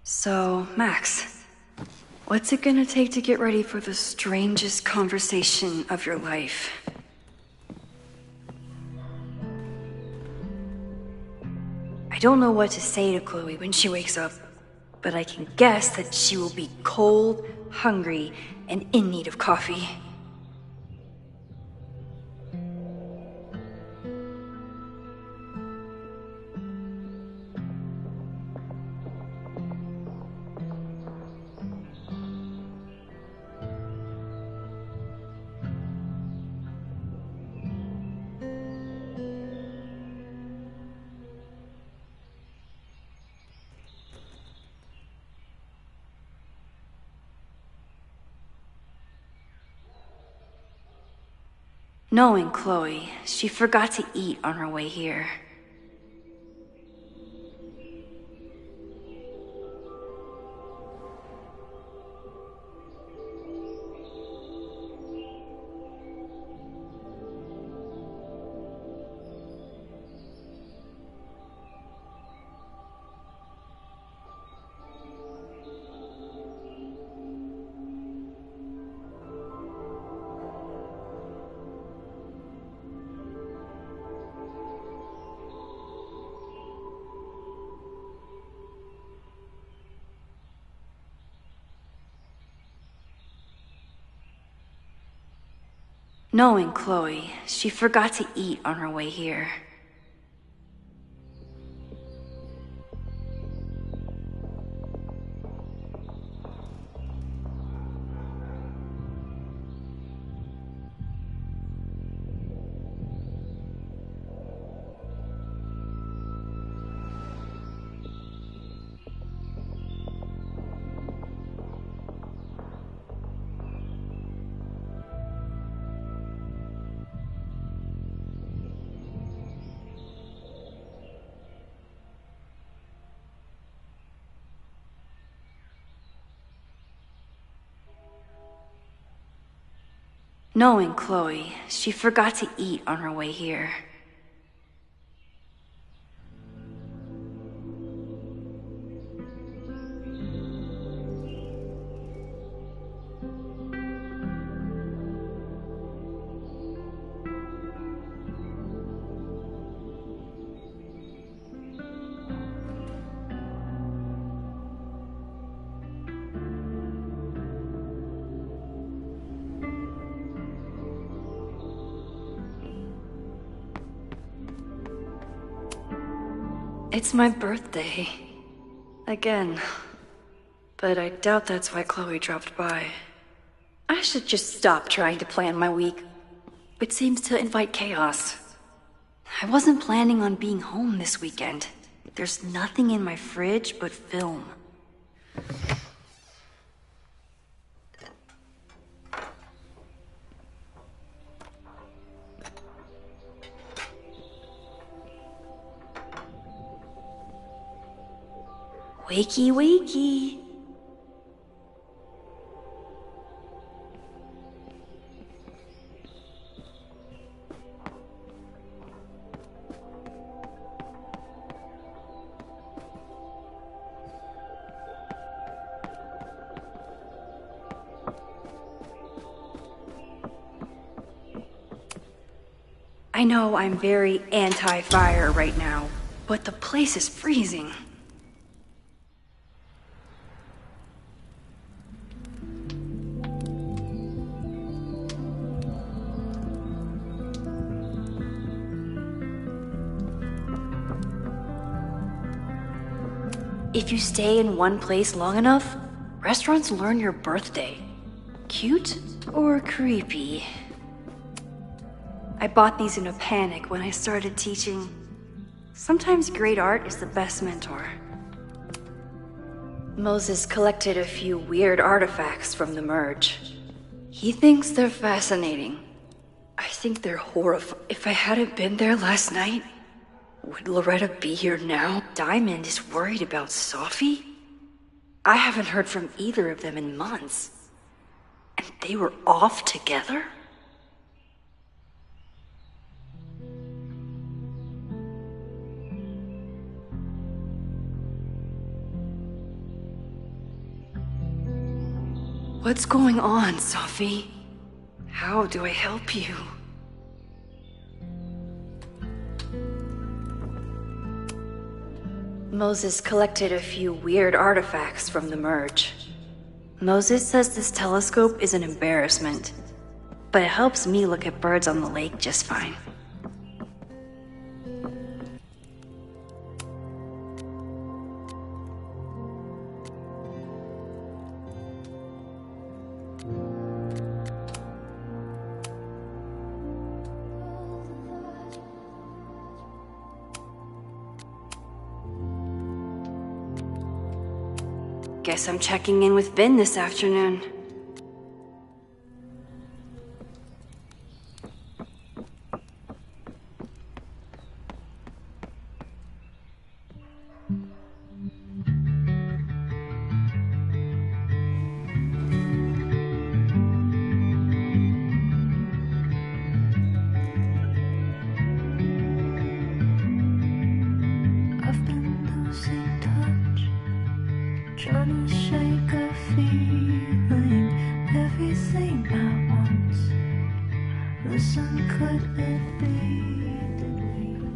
So, Max, what's it gonna take to get ready for the strangest conversation of your life? I don't know what to say to Chloe when she wakes up, but I can guess that she will be cold, hungry, and in need of coffee. Knowing Chloe, she forgot to eat on her way here. Knowing Chloe, she forgot to eat on her way here. Knowing Chloe, she forgot to eat on her way here. It's my birthday. Again. But I doubt that's why Chloe dropped by. I should just stop trying to plan my week. It seems to invite chaos. I wasn't planning on being home this weekend. There's nothing in my fridge but film. Wakey, wakey. I know I'm very anti-fire right now, but the place is freezing. If you stay in one place long enough, restaurants learn your birthday. Cute or creepy? I bought these in a panic when I started teaching. Sometimes great art is the best mentor. Moses collected a few weird artifacts from the merge. He thinks they're fascinating. I think they're horrifying. If I hadn't been there last night, would Loretta be here now? Diamond is worried about Sophie? I haven't heard from either of them in months. And they were off together? What's going on, Sophie? How do I help you? Moses collected a few weird artifacts from the merge. Moses says this telescope is an embarrassment, but it helps me look at birds on the lake just fine. Guess I'm checking in with Vin this afternoon. I've been losing touch, trying to shake a feeling, everything at once. Listen, could it be the dream?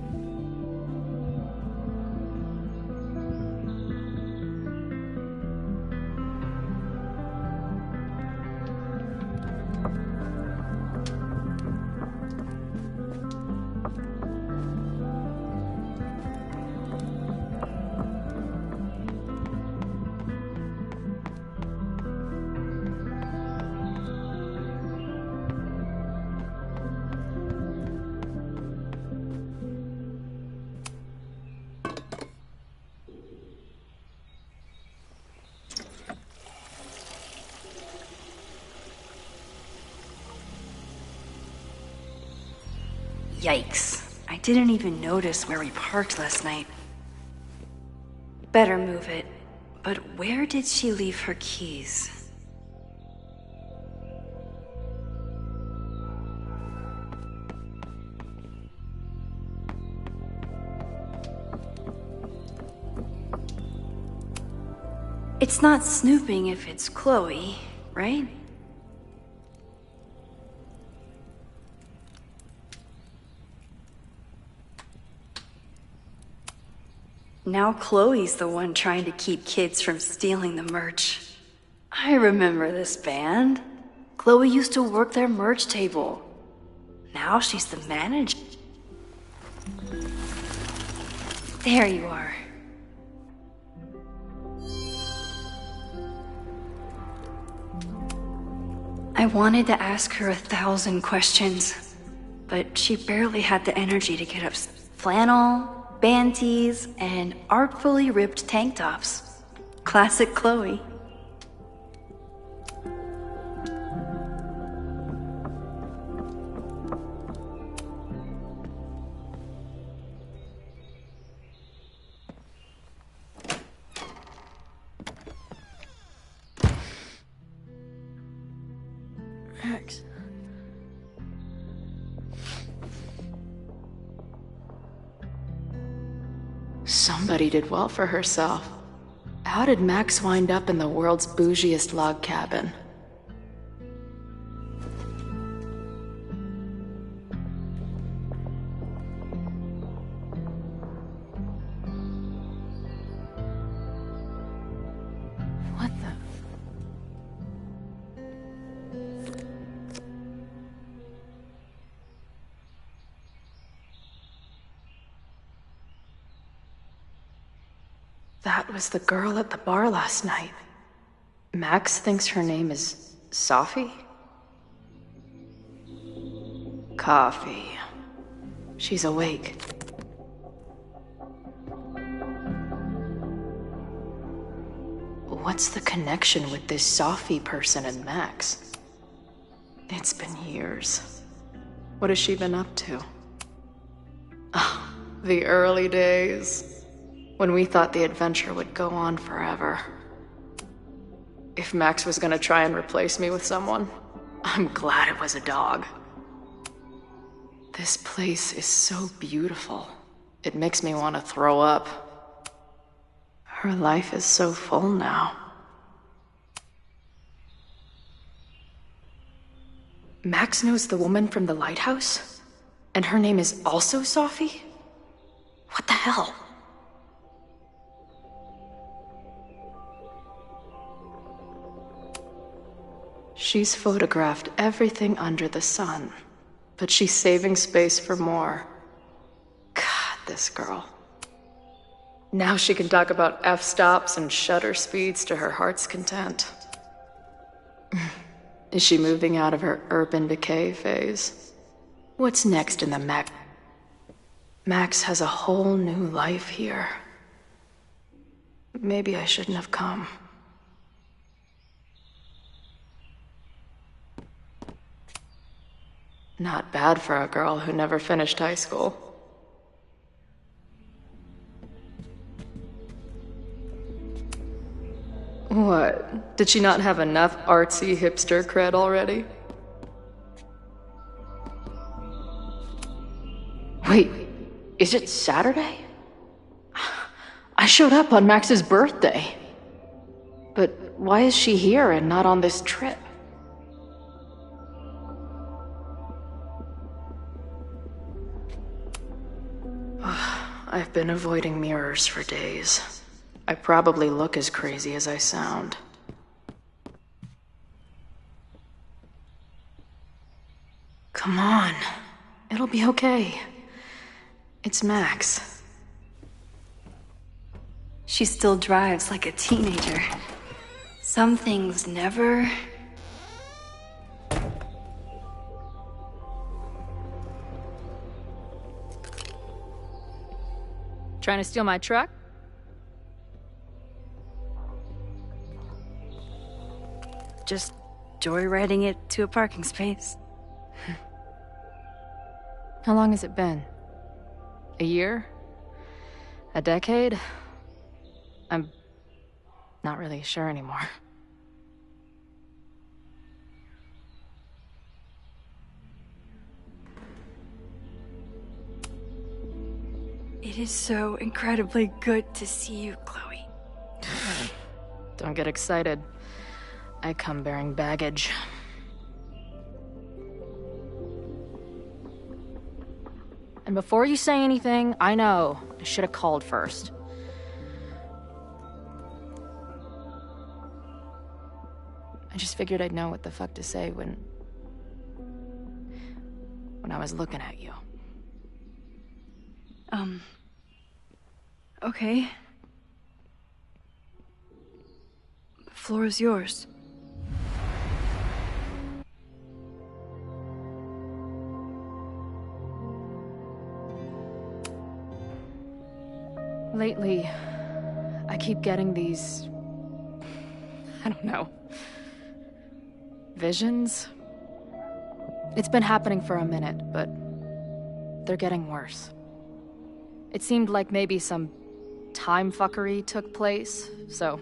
Yikes. I didn't even notice where we parked last night. Better move it. But where did she leave her keys? It's not snooping if it's Chloe, right? Now Chloe's the one trying to keep kids from stealing the merch. I remember this band. Chloe used to work their merch table. Now she's the manager. There you are. I wanted to ask her 1,000 questions, but she barely had the energy to get up. Flannel, band tees, and artfully ripped tank tops. Classic Chloe. Max. Somebody did well for herself. How did Max wind up in the world's bougiest log cabin? What the? That was the girl at the bar last night. Max thinks her name is Sophie? Coffee. She's awake. What's the connection with this Sophie person and Max? It's been years. What has she been up to? Ah, the early days, when we thought the adventure would go on forever. If Max was gonna try and replace me with someone, I'm glad it was a dog. This place is so beautiful. It makes me want to throw up. Her life is so full now. Max knows the woman from the lighthouse? And her name is also Sophie? What the hell? She's photographed everything under the sun, but she's saving space for more. God, this girl. Now she can talk about f-stops and shutter speeds to her heart's content. Is she moving out of her urban decay phase? What's next in the Max? Max has a whole new life here. Maybe I shouldn't have come. Not bad for a girl who never finished high school. What? Did she not have enough artsy hipster cred already? Wait, is it Saturday? I showed up on Max's birthday. But why is she here and not on this trip? I've been avoiding mirrors for days. I probably look as crazy as I sound. Come on. It'll be okay. It's Max. She still drives like a teenager. Some things never... Trying to steal my truck? Just joyriding it to a parking space. How long has it been? A year? A decade? I'm not really sure anymore. It is so incredibly good to see you, Chloe. Don't get excited. I come bearing baggage. And before you say anything, I know I should have called first. I just figured I'd know what the fuck to say when I was looking at you. Okay. The floor is yours. Lately, I keep getting these... I don't know... visions? It's been happening for a minute, but they're getting worse. It seemed like maybe some time fuckery took place, so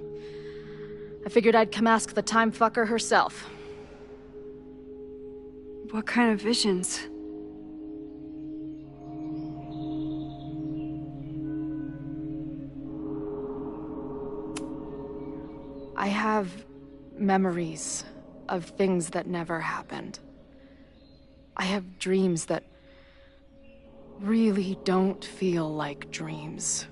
I figured I'd come ask the time fucker herself. What kind of visions? I have memories of things that never happened. I have dreams that really don't feel like dreams.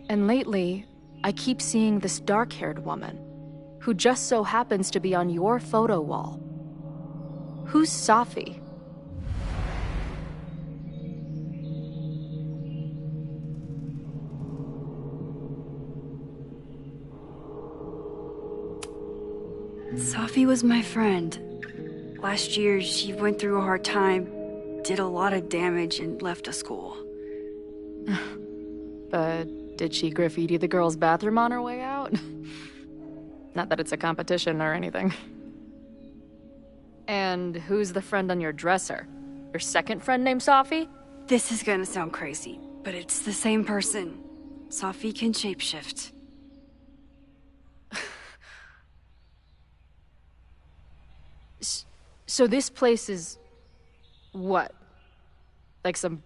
And lately, I keep seeing this dark-haired woman, who just so happens to be on your photo wall. Who's Sophie? Sophie was my friend. Last year, she went through a hard time, did a lot of damage, and left the school. But did she graffiti the girls' bathroom on her way out? Not that it's a competition or anything. And who's the friend on your dresser? Your second friend named Sophie? This is gonna sound crazy, but it's the same person. Sophie can shapeshift. So this place is... what? Like some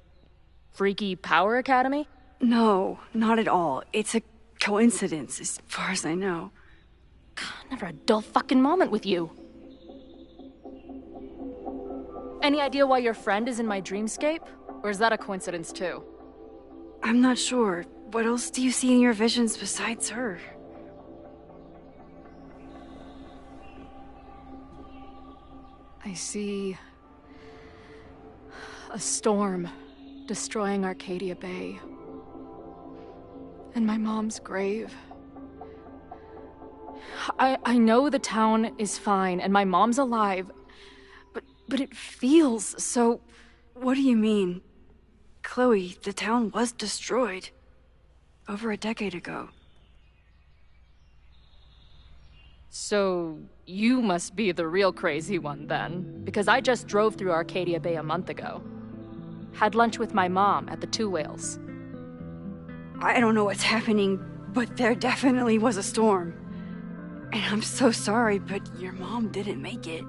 freaky power academy? No, not at all. It's a coincidence, as far as I know. Never a dull fucking moment with you. Any idea why your friend is in my dreamscape? Or is that a coincidence too? I'm not sure. What else do you see in your visions besides her? I see a storm destroying Arcadia Bay. And my mom's grave. I know the town is fine and my mom's alive, but it feels so... What do you mean? Chloe, the town was destroyed. Over a decade ago. So, you must be the real crazy one then, because I just drove through Arcadia Bay a month ago. Had lunch with my mom at the Two Whales. I don't know what's happening, but there definitely was a storm. And I'm so sorry, but your mom didn't make it.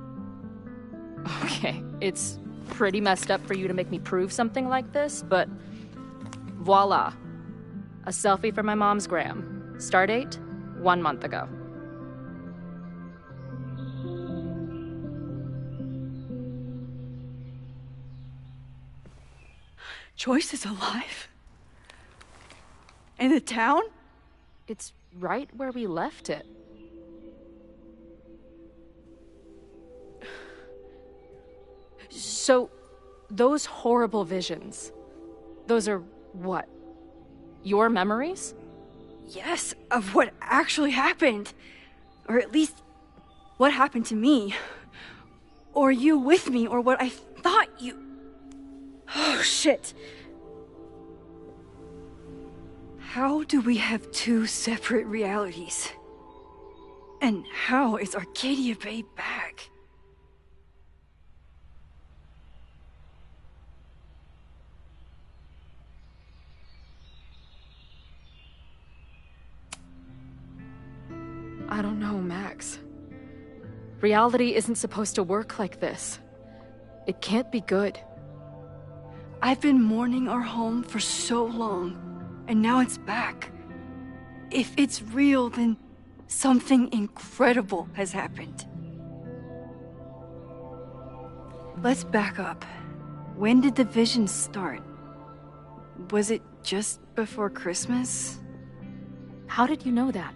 Okay, it's pretty messed up for you to make me prove something like this, but voila. A selfie for my mom's gram. Stardate, 1 month ago. Joyce is alive? In the town? It's right where we left it. So, those horrible visions, those are what? Your memories? Yes, of what actually happened. Or at least, what happened to me. Or you with me, or what I thought you... Oh, shit. How do we have two separate realities? And how is Arcadia Bay back? I don't know, Max. Reality isn't supposed to work like this. It can't be good. I've been mourning our home for so long, and now it's back. If it's real, then something incredible has happened. Let's back up. When did the visions start? Was it just before Christmas? How did you know that?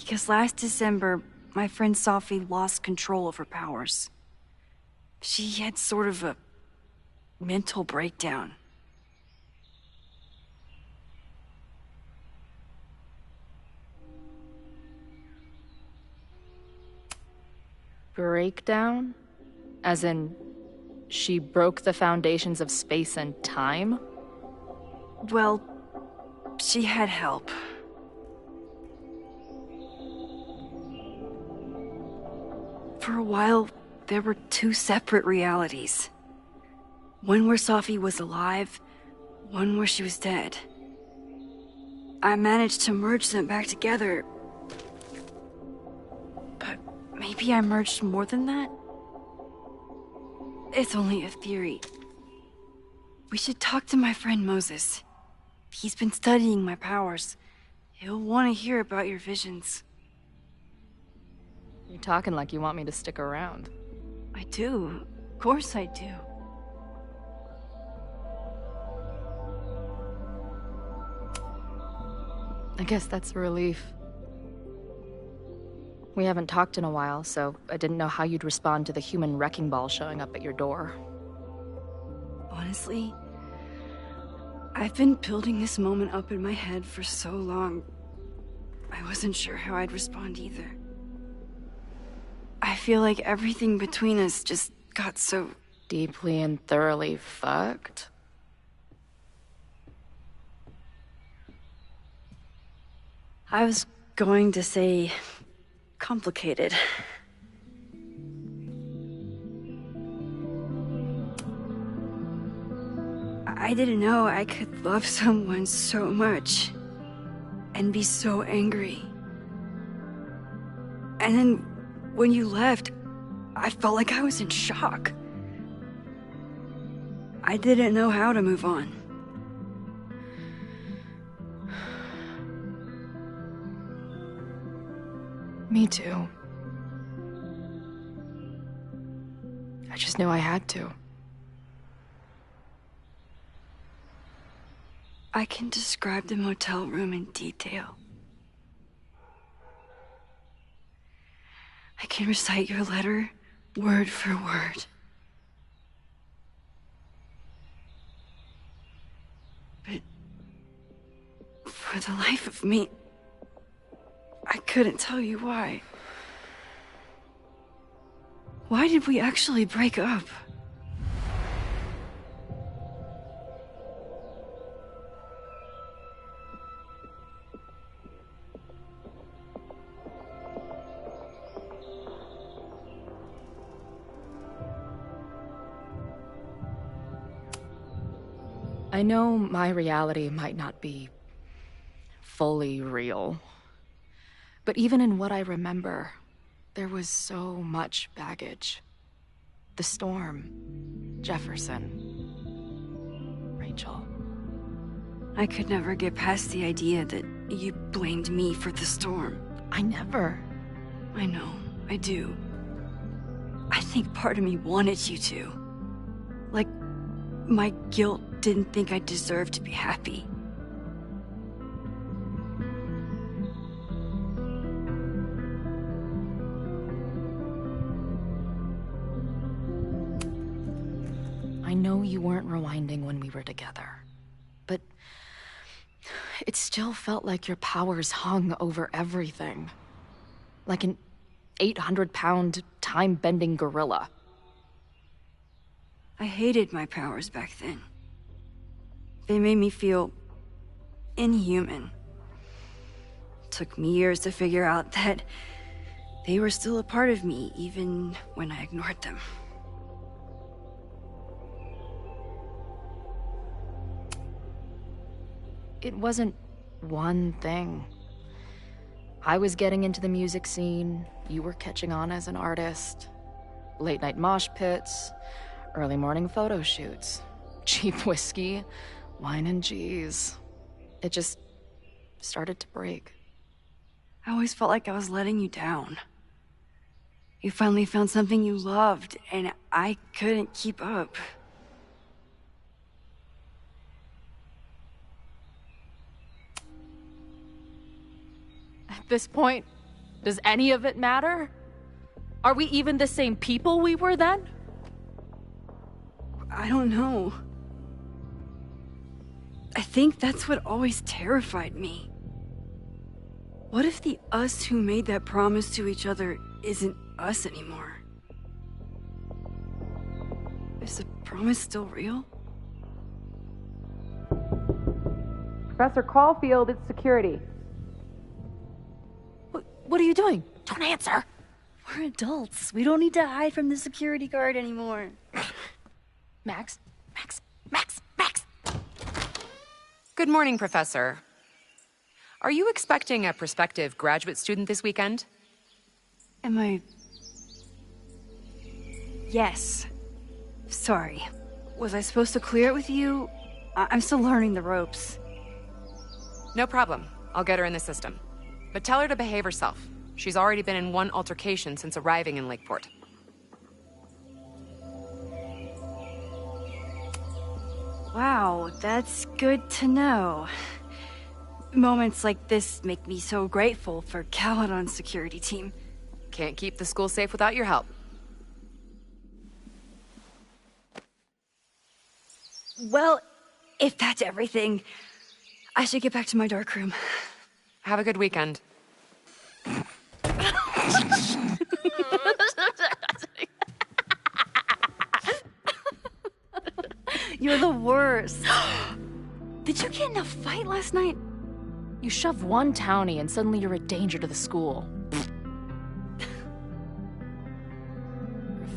Because last December, my friend Sophie lost control of her powers. She had sort of a mental breakdown. Breakdown? As in, she broke the foundations of space and time? Well, she had help. For a while, there were two separate realities. One where Sophie was alive, one where she was dead. I managed to merge them back together. But maybe I merged more than that? It's only a theory. We should talk to my friend Moses. He's been studying my powers. He'll want to hear about your visions. You're talking like you want me to stick around. I do. Of course I do. I guess that's a relief. We haven't talked in a while, so I didn't know how you'd respond to the human wrecking ball showing up at your door. Honestly, I've been building this moment up in my head for so long. I wasn't sure how I'd respond either. I feel like everything between us just got so... Deeply and thoroughly fucked? I was going to say... complicated. I didn't know I could love someone so much and be so angry. And then when you left, I felt like I was in shock. I didn't know how to move on. Me too. I just knew I had to. I can describe the motel room in detail. I can recite your letter word for word. But for the life of me, I couldn't tell you why. Why did we actually break up? I know my reality might not be fully real, but even in what I remember, there was so much baggage. The storm, Jefferson, Rachel. I could never get past the idea that you blamed me for the storm. I never. I know, I do. I think part of me wanted you to. Like, my guilt didn't think I deserved to be happy. I know you weren't rewinding when we were together, but it still felt like your powers hung over everything. Like an 800-pound, time-bending gorilla. I hated my powers back then. They made me feel inhuman. Took me years to figure out that they were still a part of me, even when I ignored them. It wasn't one thing. I was getting into the music scene, you were catching on as an artist. Late-night mosh pits, early morning photo shoots, cheap whiskey, wine and cheese. It just started to break. I always felt like I was letting you down. You finally found something you loved, and I couldn't keep up. At this point, does any of it matter? Are we even the same people we were then? I don't know. I think that's what always terrified me. What if the us who made that promise to each other isn't us anymore? Is the promise still real? Professor Caulfield, it's security. What are you doing? Don't answer! We're adults. We don't need to hide from the security guard anymore. Max? Good morning, Professor. Are you expecting a prospective graduate student this weekend? Am I... Yes. Sorry. Was I supposed to clear it with you? I'm still learning the ropes. No problem. I'll get her in the system. But tell her to behave herself. She's already been in one altercation since arriving in Lakeport. Wow, that's good to know. Moments like this make me so grateful for Caledon's security team. Can't keep the school safe without your help. Well, if that's everything, I should get back to my dark room. Have a good weekend. You're the worst. Did you get in a fight last night? You shove one townie and suddenly you're a danger to the school.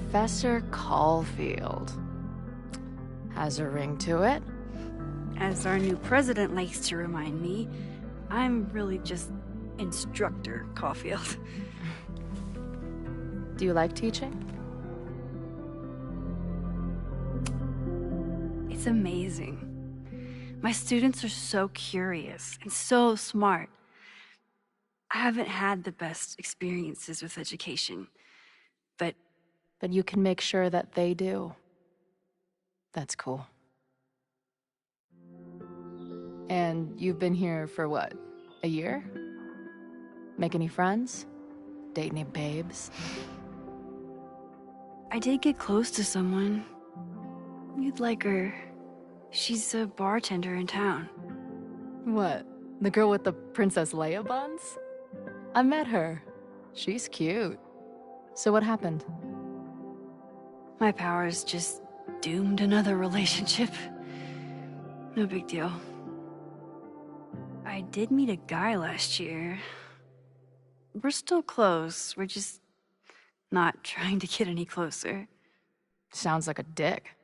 Professor Caulfield. Has a ring to it. As our new president likes to remind me, I'm really just Instructor Caulfield. Do you like teaching? It's amazing. My students are so curious and so smart. I haven't had the best experiences with education, but but you can make sure that they do. That's cool. And you've been here for what? A year? Make any friends? Date any babes? I did get close to someone. You'd like her. She's a bartender in town. What? The girl with the Princess Leia buns? I met her. She's cute. So what happened? My powers just doomed another relationship. No big deal. I did meet a guy last year. We're still close. We're just not trying to get any closer. Sounds like a dick.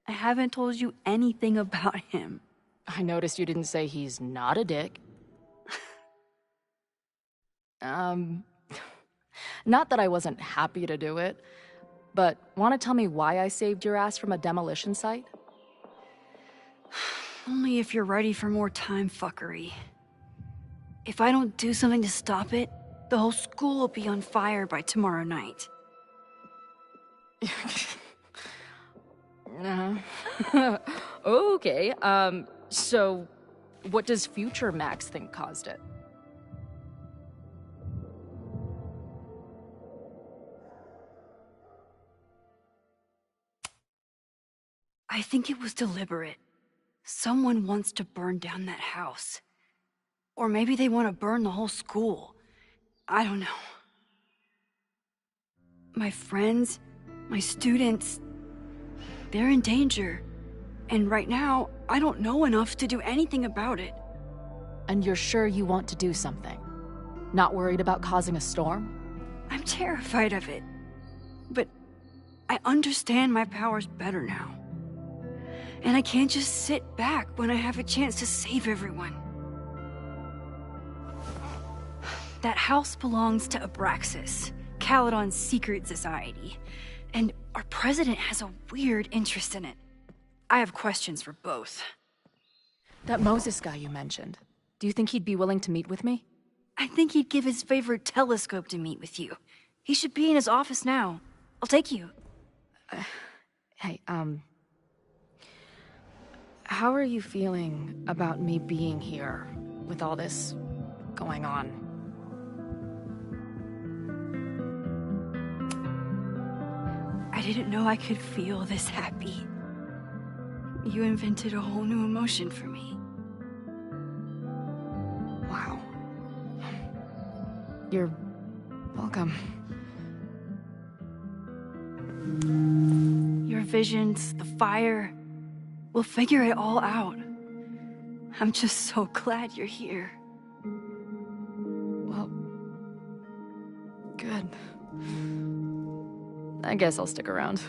I haven't told you anything about him. I noticed you didn't say he's not a dick. Not that I wasn't happy to do it, but want to tell me why I saved your ass from a demolition site? Only if you're ready for more time fuckery. If I don't do something to stop it, the whole school will be on fire by tomorrow night. Okay, so what does future Max think caused it? I think it was deliberate. Someone wants to burn down that house. Or maybe they want to burn the whole school. I don't know. My friends, my students, they're in danger. And right now, I don't know enough to do anything about it. And you're sure you want to do something? Not worried about causing a storm? I'm terrified of it. But I understand my powers better now. And I can't just sit back when I have a chance to save everyone. That house belongs to Abraxas, Caledon's secret society. And our president has a weird interest in it. I have questions for both. That Moses guy you mentioned, do you think he'd be willing to meet with me? I think he'd give his favorite telescope to meet with you. He should be in his office now. I'll take you. Hey, how are you feeling about me being here with all this going on? I didn't know I could feel this happy. You invented a whole new emotion for me. Wow. You're welcome. Your visions, the fire, we'll figure it all out. I'm just so glad you're here. Well, good. I guess I'll stick around.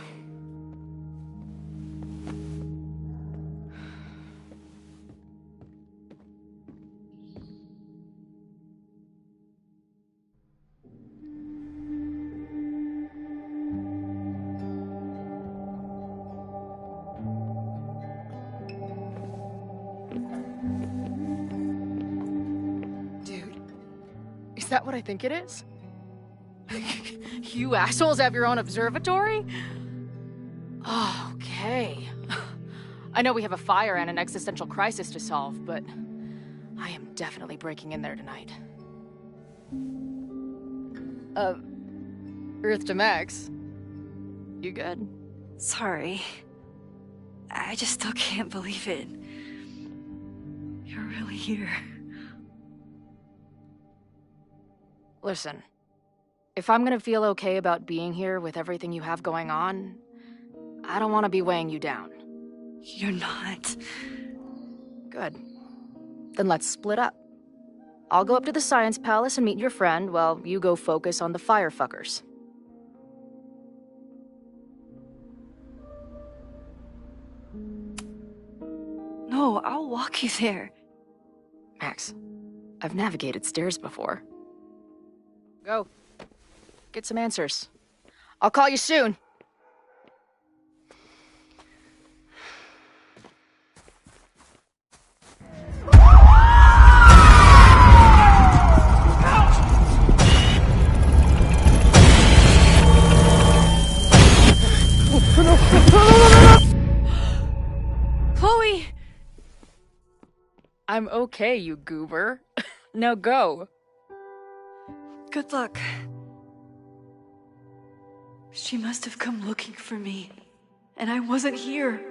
Dude, is that what I think it is? You assholes have your own observatory? Oh, okay. I know we have a fire and an existential crisis to solve, but I am definitely breaking in there tonight. Earth to Max. You good? Sorry. I just still can't believe it. You're really here. Listen. If I'm gonna feel okay about being here with everything you have going on, I don't want to be weighing you down. You're not. Good. Then let's split up. I'll go up to the Science Palace and meet your friend while you go focus on the firefuckers. No, I'll walk you there. Max, I've navigated stairs before. Go. Get some answers. I'll call you soon. I'm okay, you goober. Now go. Good luck. She must have come looking for me, and I wasn't here.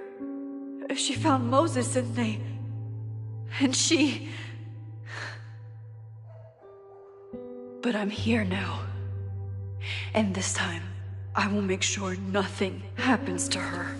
She found Moses and she... But I'm here now. And this time, I will make sure nothing happens to her.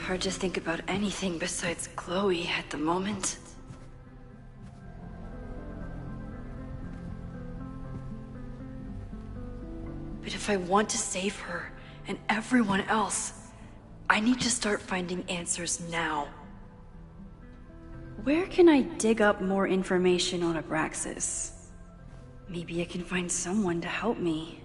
Hard to think about anything besides Chloe at the moment. But if I want to save her and everyone else, I need to start finding answers now. Where can I dig up more information on Abraxas? Maybe I can find someone to help me.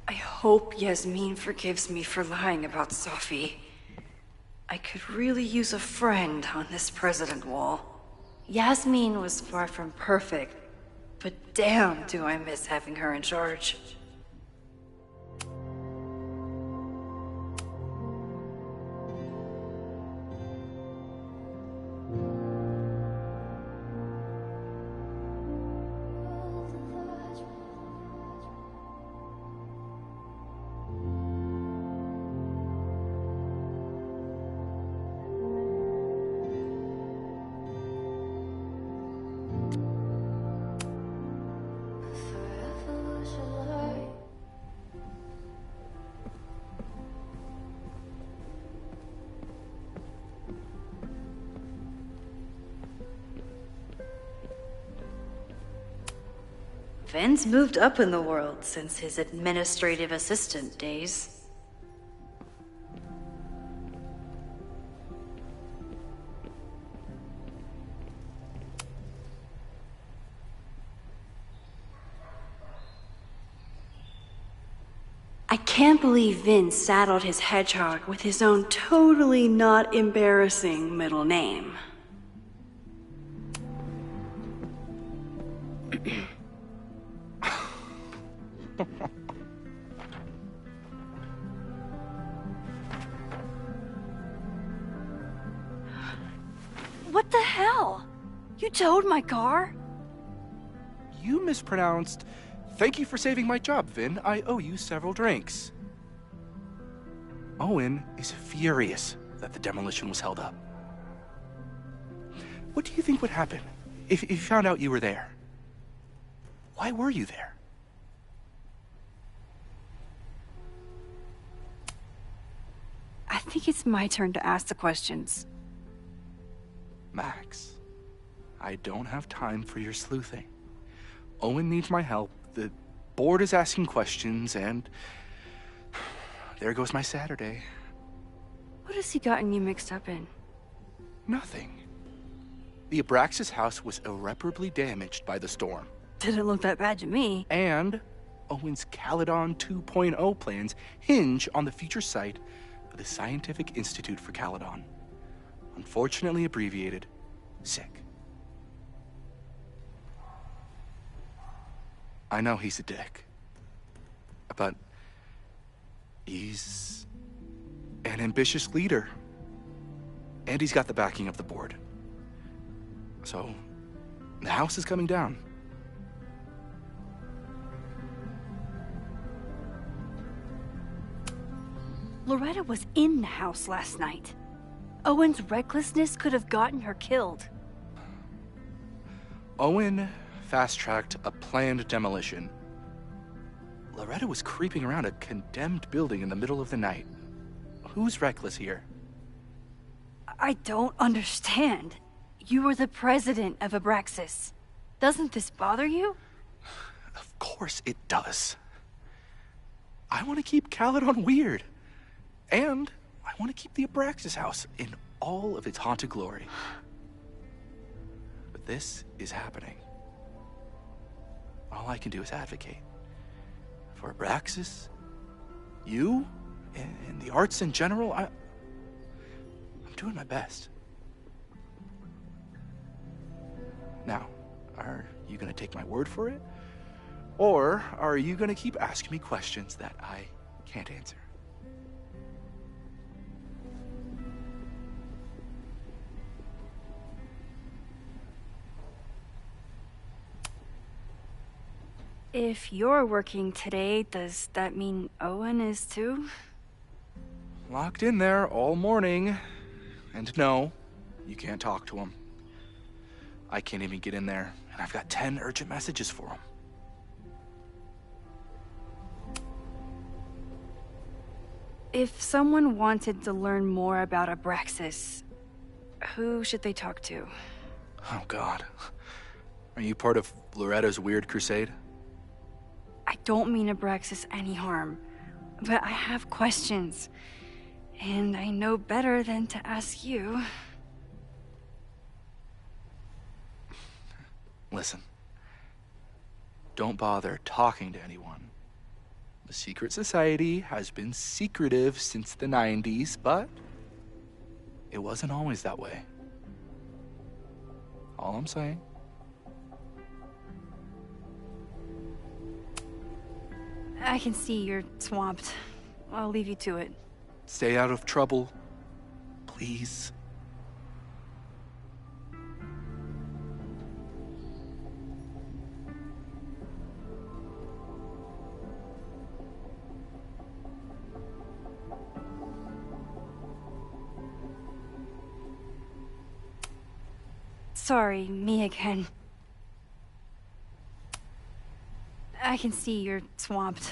I hope Yasmin forgives me for lying about Safi. I could really use a friend on this president wall. Yasmin was far from perfect, but damn do I miss having her in charge. Vin's moved up in the world since his administrative assistant days. I can't believe Vin saddled his hedgehog with his own totally not embarrassing middle name. What the hell? You towed my car? You mispronounced, "Thank you for saving my job, Vin. I owe you several drinks." Owen is furious that the demolition was held up. What do you think would happen if he found out you were there? Why were you there? I think it's my turn to ask the questions. Max, I don't have time for your sleuthing. Owen needs my help, the board is asking questions, and there goes my Saturday. What has he gotten you mixed up in? Nothing. The Abraxas house was irreparably damaged by the storm. Didn't look that bad to me. And Owen's Caledon 2.0 plans hinge on the future site of the Scientific Institute for Caledon. Unfortunately abbreviated, SICK. I know he's a dick, but he's an ambitious leader, and he's got the backing of the board. So, the house is coming down. Loretta was in the house last night. Owen's recklessness could have gotten her killed. Owen fast-tracked a planned demolition. Loretta was creeping around a condemned building in the middle of the night. Who's reckless here? I don't understand. You were the president of Abraxas. Doesn't this bother you? Of course it does. I want to keep Caledon weird. And I want to keep the Abraxas house in all of its haunted glory. But this is happening. All I can do is advocate. For Abraxas, you, and the arts in general, I'm doing my best. Now, are you gonna take my word for it? Or are you gonna keep asking me questions that I can't answer? If you're working today, does that mean Owen is too? Locked in there all morning. And no, you can't talk to him. I can't even get in there, and I've got 10 urgent messages for him. If someone wanted to learn more about Abraxas, who should they talk to? Oh, God. Are you part of Loretta's weird crusade? I don't mean Abraxas any harm, but I have questions, and I know better than to ask you. Listen, don't bother talking to anyone. The secret society has been secretive since the 90s, but it wasn't always that way. All I'm saying. I can see you're swamped. I'll leave you to it. Stay out of trouble, please. Sorry, me again. I can see you're swamped.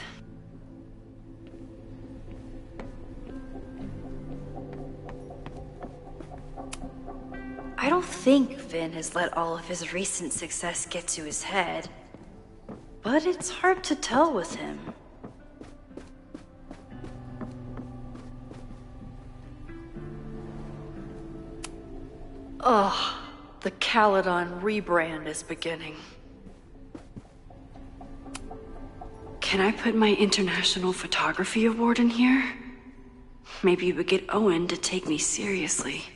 I don't think Vin has let all of his recent success get to his head. But it's hard to tell with him. Ugh, the Caledon rebrand is beginning. Can I put my International Photography Award in here? Maybe it would get Owen to take me seriously.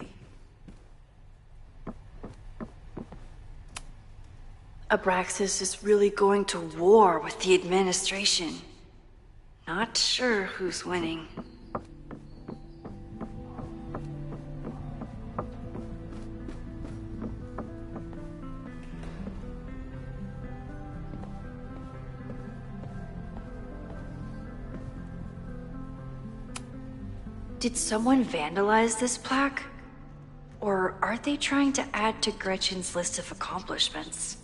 Abraxas is really going to war with the administration. Not sure who's winning. Did someone vandalize this plaque? Or are they trying to add to Gretchen's list of accomplishments?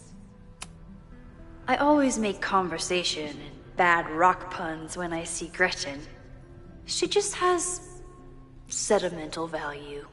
I always make conversation and bad rock puns when I see Gretchen. She just has sentimental value.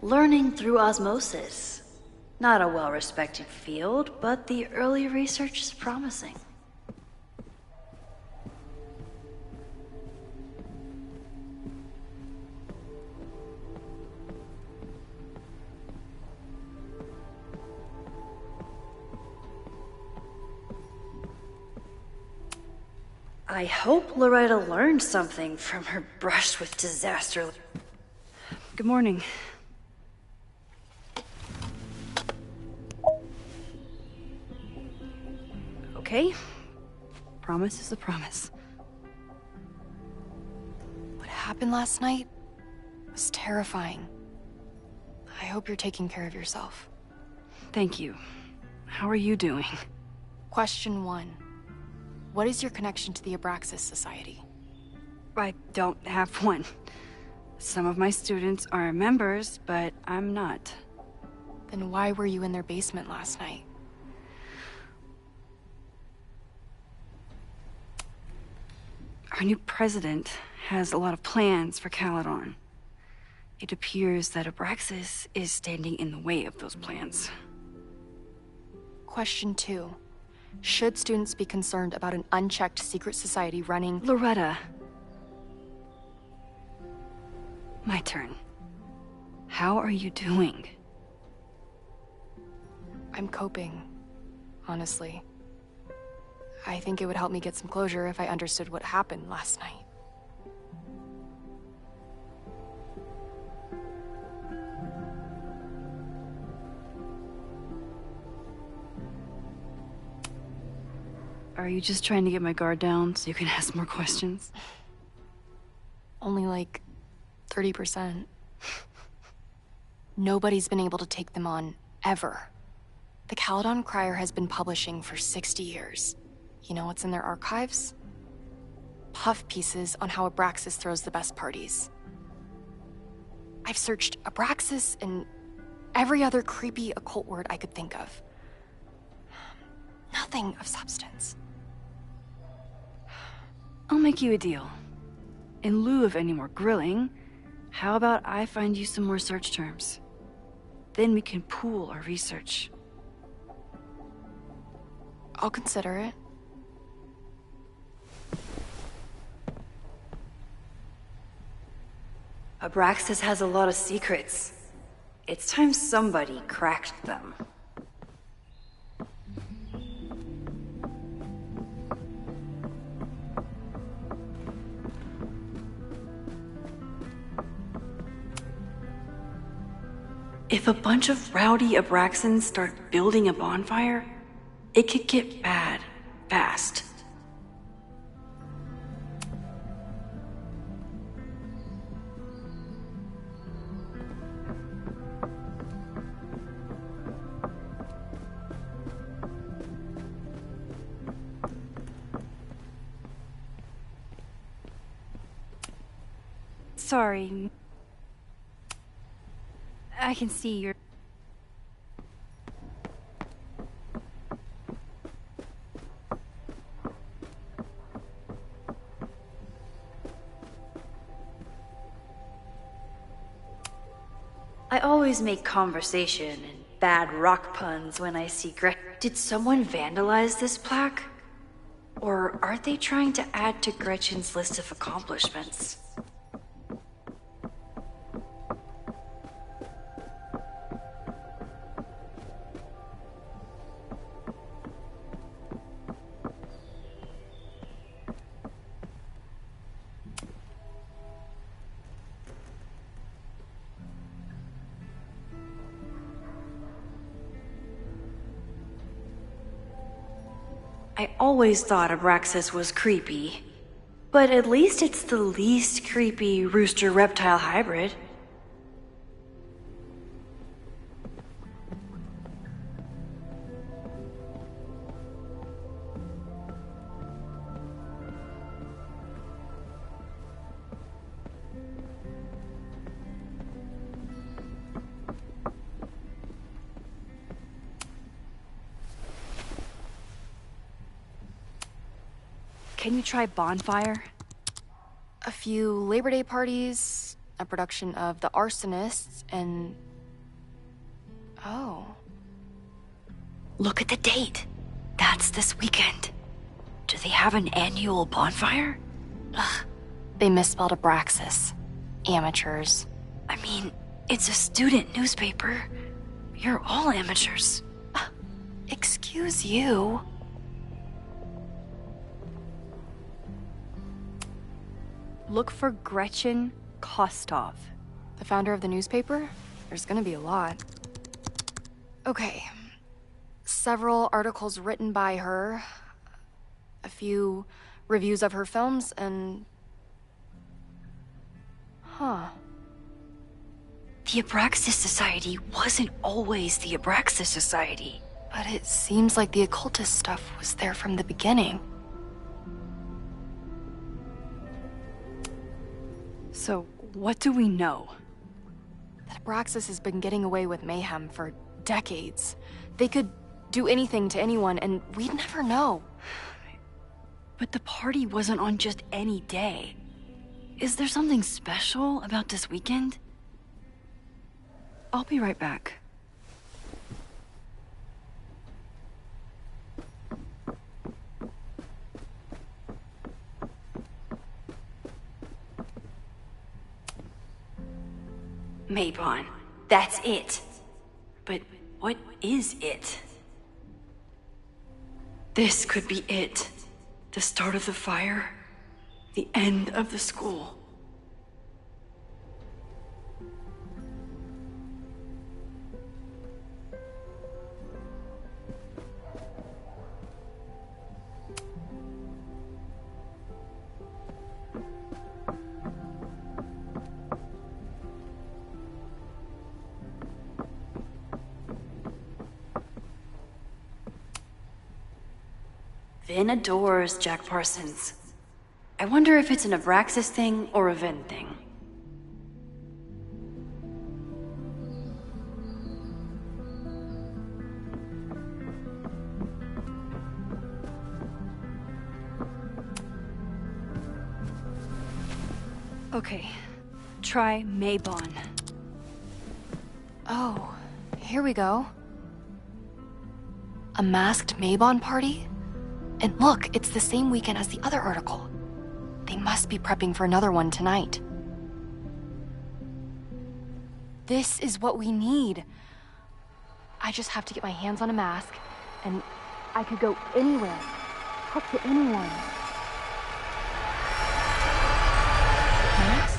Learning through osmosis. Not a well-respected field, but the early research is promising. I hope Loretta learned something from her brush with disaster. Good morning. Okay? Promise is a promise. What happened last night was terrifying. I hope you're taking care of yourself. Thank you. How are you doing? Question 1. What is your connection to the Abraxas Society? I don't have one. Some of my students are members, but I'm not. Then why were you in their basement last night? Our new president has a lot of plans for Caledon. It appears that Abraxas is standing in the way of those plans. Question 2. Should students be concerned about an unchecked secret society running... Loretta. My turn. How are you doing? I'm coping, honestly. I think it would help me get some closure if I understood what happened last night. Are you just trying to get my guard down so you can ask more questions? Only like 30%. Nobody's been able to take them on, ever. The Caledon Crier has been publishing for 60 years. You know what's in their archives? Puff pieces on how Abraxas throws the best parties. I've searched Abraxas and every other creepy occult word I could think of. Nothing of substance. I'll make you a deal. In lieu of any more grilling, how about I find you some more search terms? Then we can pool our research. I'll consider it. Abraxas has a lot of secrets. It's time somebody cracked them. If a bunch of rowdy Abraxans start building a bonfire, it could get bad, fast. Sorry. I can see you're... I always make conversation and bad rock puns when I see Did someone vandalize this plaque? Or are they trying to add to Gretchen's list of accomplishments? I always thought Abraxas was creepy, but at least it's the least creepy rooster-reptile hybrid. Can you try Bonfire? A few Labor Day parties, a production of The Arsonists, and... Oh. Look at the date. That's this weekend. Do they have an annual bonfire? Ugh. They misspelled Abraxas. Amateurs. I mean, it's a student newspaper. You're all amateurs. Excuse you. Look for Gretchen Kostov. The founder of the newspaper? There's gonna be a lot. Okay. Several articles written by her. A few reviews of her films, and... Huh. The Abraxas Society wasn't always the Abraxas Society. But it seems like the occultist stuff was there from the beginning. So, what do we know? That Abraxas has been getting away with mayhem for decades. They could do anything to anyone, and we'd never know. But the party wasn't on just any day. Is there something special about this weekend? I'll be right back. Mabon. That's it. But what is it? This could be it. The start of the fire. The end of the school. Vin adores Jack Parsons. I wonder if it's an Abraxas thing or a Vin thing. Okay, try Mabon. Oh, here we go. A masked Mabon party? And look, it's the same weekend as the other article. They must be prepping for another one tonight. This is what we need. I just have to get my hands on a mask, and I could go anywhere, talk to anyone. Max?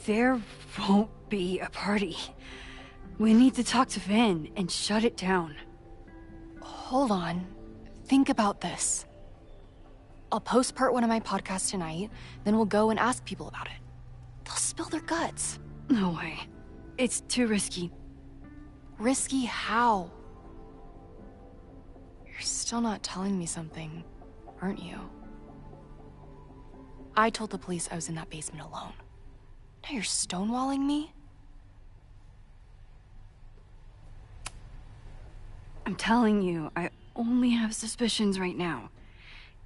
There won't be a party. We need to talk to Vin and shut it down. Hold on. Think about this. I'll post part 1 of my podcast tonight, then we'll go and ask people about it. They'll spill their guts. No way. It's too risky. Risky how? You're still not telling me something, aren't you? I told the police I was in that basement alone. Now you're stonewalling me? I'm telling you, I only have suspicions right now.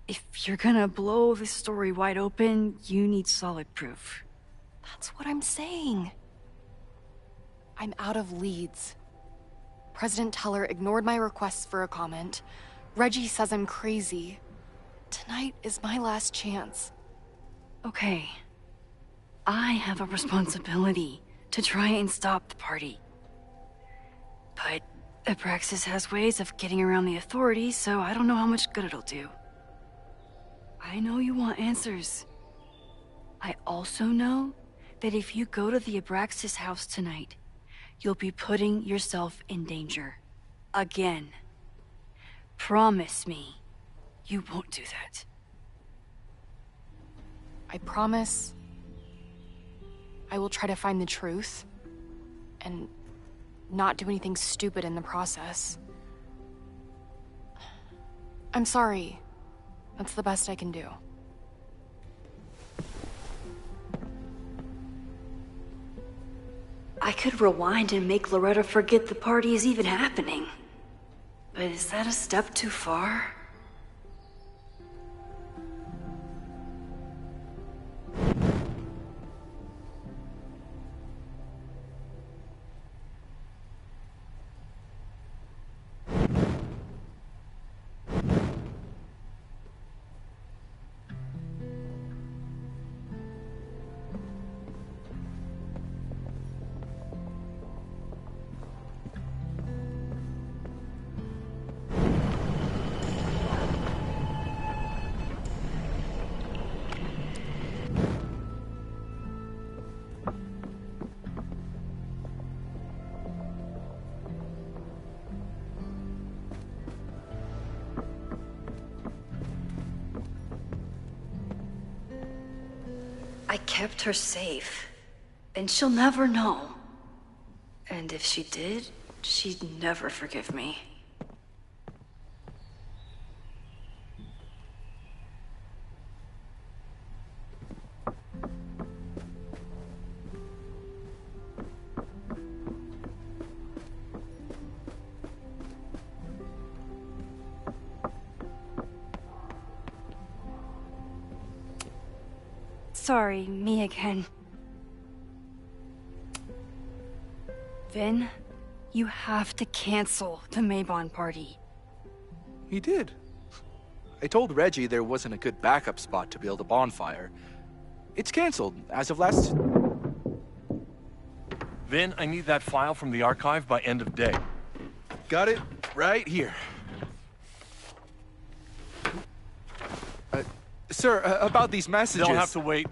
If you're gonna blow this story wide open, you need solid proof. That's what I'm saying. I'm out of leads. President Teller ignored my requests for a comment. Reggie says I'm crazy. Tonight is my last chance. Okay. I have a responsibility to try and stop the party. But Abraxas has ways of getting around the authorities, so I don't know how much good it'll do. I know you want answers. I also know that if you go to the Abraxas house tonight, you'll be putting yourself in danger. Again. Promise me you won't do that. I promise I will try to find the truth and not do anything stupid in the process. I'm sorry. That's the best I can do. I could rewind and make Loretta forget the party is even happening. But is that a step too far? I kept her safe, and she'll never know. And if she did, she'd never forgive me. Sorry, me again. Vin, you have to cancel the Mabon party. He did. I told Reggie there wasn't a good backup spot to build a bonfire. It's canceled as of last... Vin, I need that file from the archive by end of day. Got it right here. Sir, about these messages... They'll have to wait.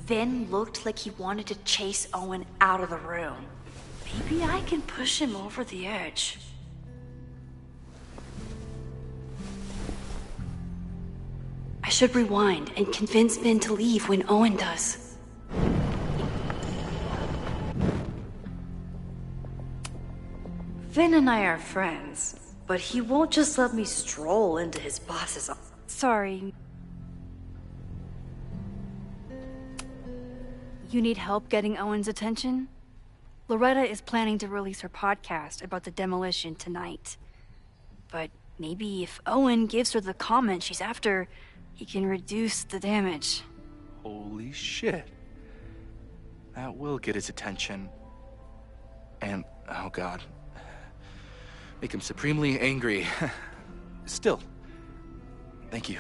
Vin looked like he wanted to chase Owen out of the room. Maybe I can push him over the edge. I should rewind and convince Vin to leave when Owen does. Vin and I are friends, but he won't just let me stroll into his boss's office. Sorry. You need help getting Owen's attention? Loretta is planning to release her podcast about the demolition tonight. But maybe if Owen gives her the comment she's after, he can reduce the damage. Holy shit. That will get his attention. And, oh god. Make him supremely angry. Still, thank you.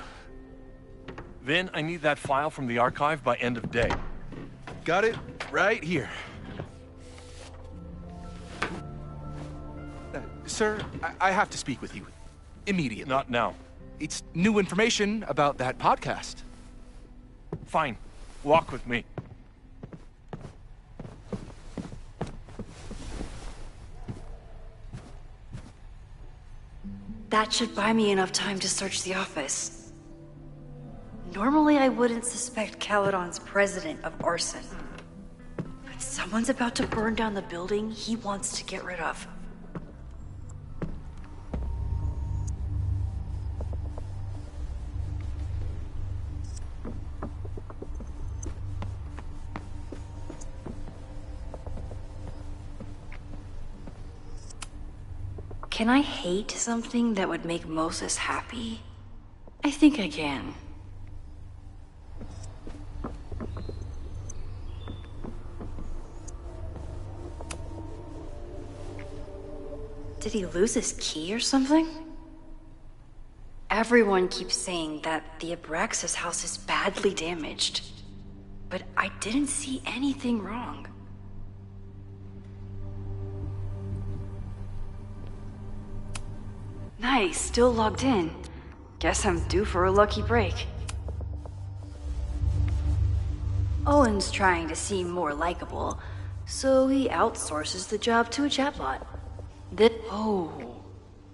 Vin, I need that file from the archive by end of day. Got it right here. Sir, I have to speak with you. Immediately. Not now. It's new information about that podcast. Fine. Walk with me. That should buy me enough time to search the office. Normally I wouldn't suspect Caledon's president of arson. But someone's about to burn down the building he wants to get rid of. Can I hate something that would make Moses happy? I think I can. Did he lose his key or something? Everyone keeps saying that the Abraxas house is badly damaged, but I didn't see anything wrong. Nice, still logged in. Guess I'm due for a lucky break. Owen's trying to seem more likable, so he outsources the job to a chatbot.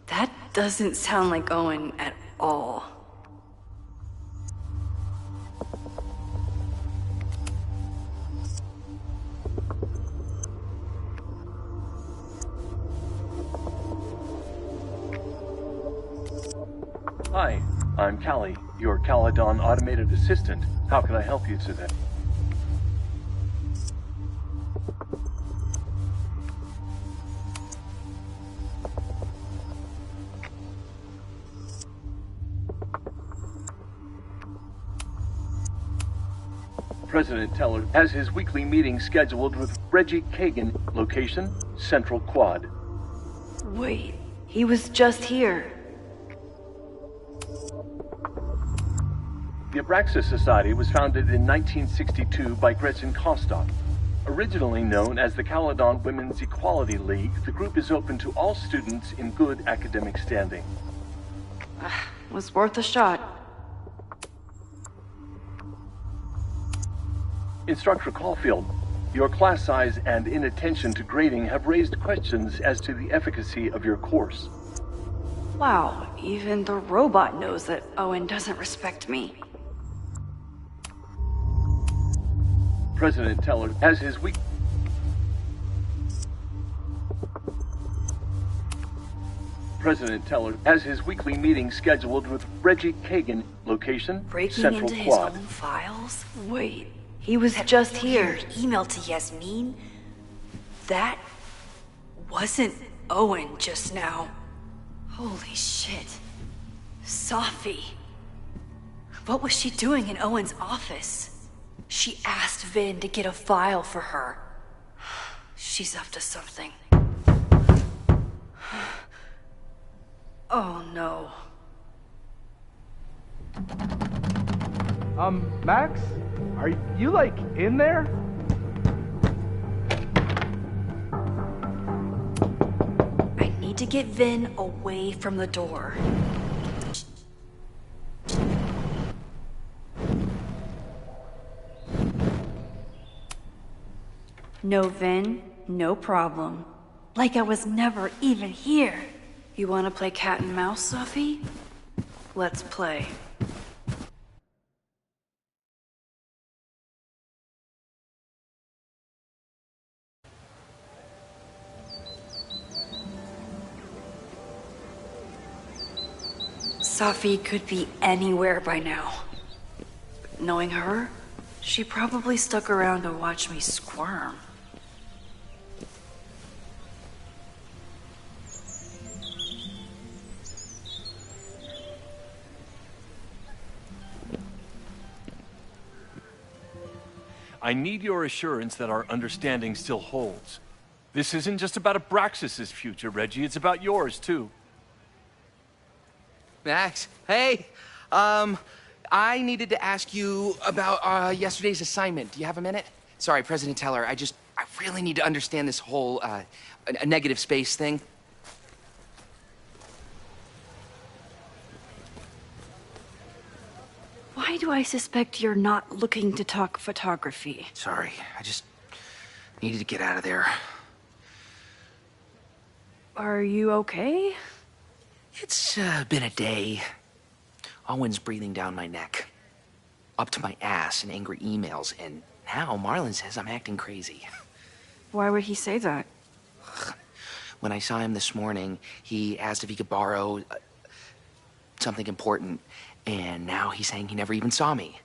That doesn't sound like Owen at all. Hi, I'm Callie, your Caledon automated assistant. How can I help you today? President Teller has his weekly meeting scheduled with Reggie Kagan. Location, Central Quad. Wait, he was just here. The Abraxas Society was founded in 1962 by Gretchen Kostock. Originally known as the Caledon Women's Equality League, the group is open to all students in good academic standing. Was worth a shot. Instructor Caulfield, your class size and inattention to grading have raised questions as to the efficacy of your course. Wow, even the robot knows that Owen doesn't respect me. President Teller has his weekly meeting scheduled with Reggie Kagan. Location, Breaking Central into Quad. his own files? Wait, he was just here. Email to Yasmin? That wasn't Owen just now. Holy shit. Safi. What was she doing in Owen's office? She asked Vin to get a file for her. She's up to something. Oh no. Max? Are you, like, in there? I need to get Vin away from the door. No, Vin, no problem. Like I was never even here. You wanna play cat and mouse, Sophie? Let's play. Sophie could be anywhere by now. Knowing her, she probably stuck around to watch me squirm. I need your assurance that our understanding still holds. This isn't just about Abraxas's future, Reggie. It's about yours, too. Max, hey, I needed to ask you about yesterday's assignment. Do you have a minute? Sorry, President Teller, I really need to understand this whole, a negative space thing. Why do I suspect you're not looking to talk photography? Sorry, I just needed to get out of there. Are you okay? It's been a day. Owen's breathing down my neck, up to my ass in angry emails, and now Marlon says I'm acting crazy. Why would he say that? When I saw him this morning, he asked if he could borrow something important, and now he's saying he never even saw me.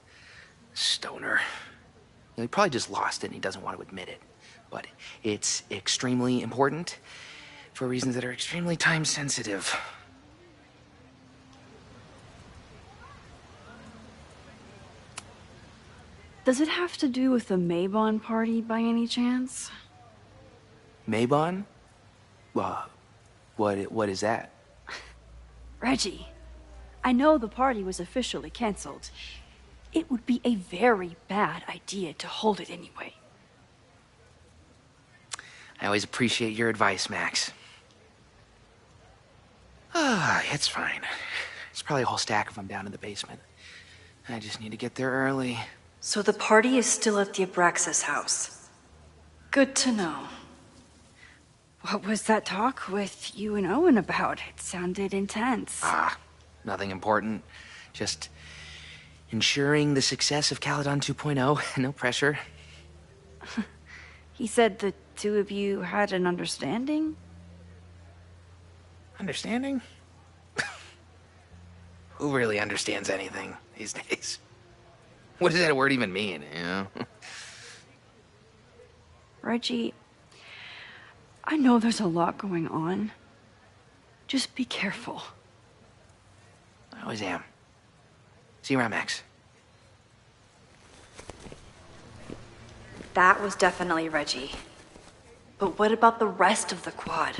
Stoner. He probably just lost it and he doesn't want to admit it. But it's extremely important for reasons that are extremely time sensitive. Does it have to do with the Maybon party by any chance? Maybon? What is that? Reggie, I know the party was officially canceled. It would be a very bad idea to hold it anyway. I always appreciate your advice, Max. It's fine. It's probably a whole stack if I'm down in the basement. I just need to get there early. So the party is still at the Abraxas house. Good to know. What was that talk with you and Owen about? It sounded intense. Nothing important. Just ensuring the success of Caledon 2.0. No pressure. He said the two of you had an understanding? Understanding? Who really understands anything these days? What does that word even mean, you know? Reggie, I know there's a lot going on. Just be careful. I always am. See you around, Max. That was definitely Reggie. But what about the rest of the quad?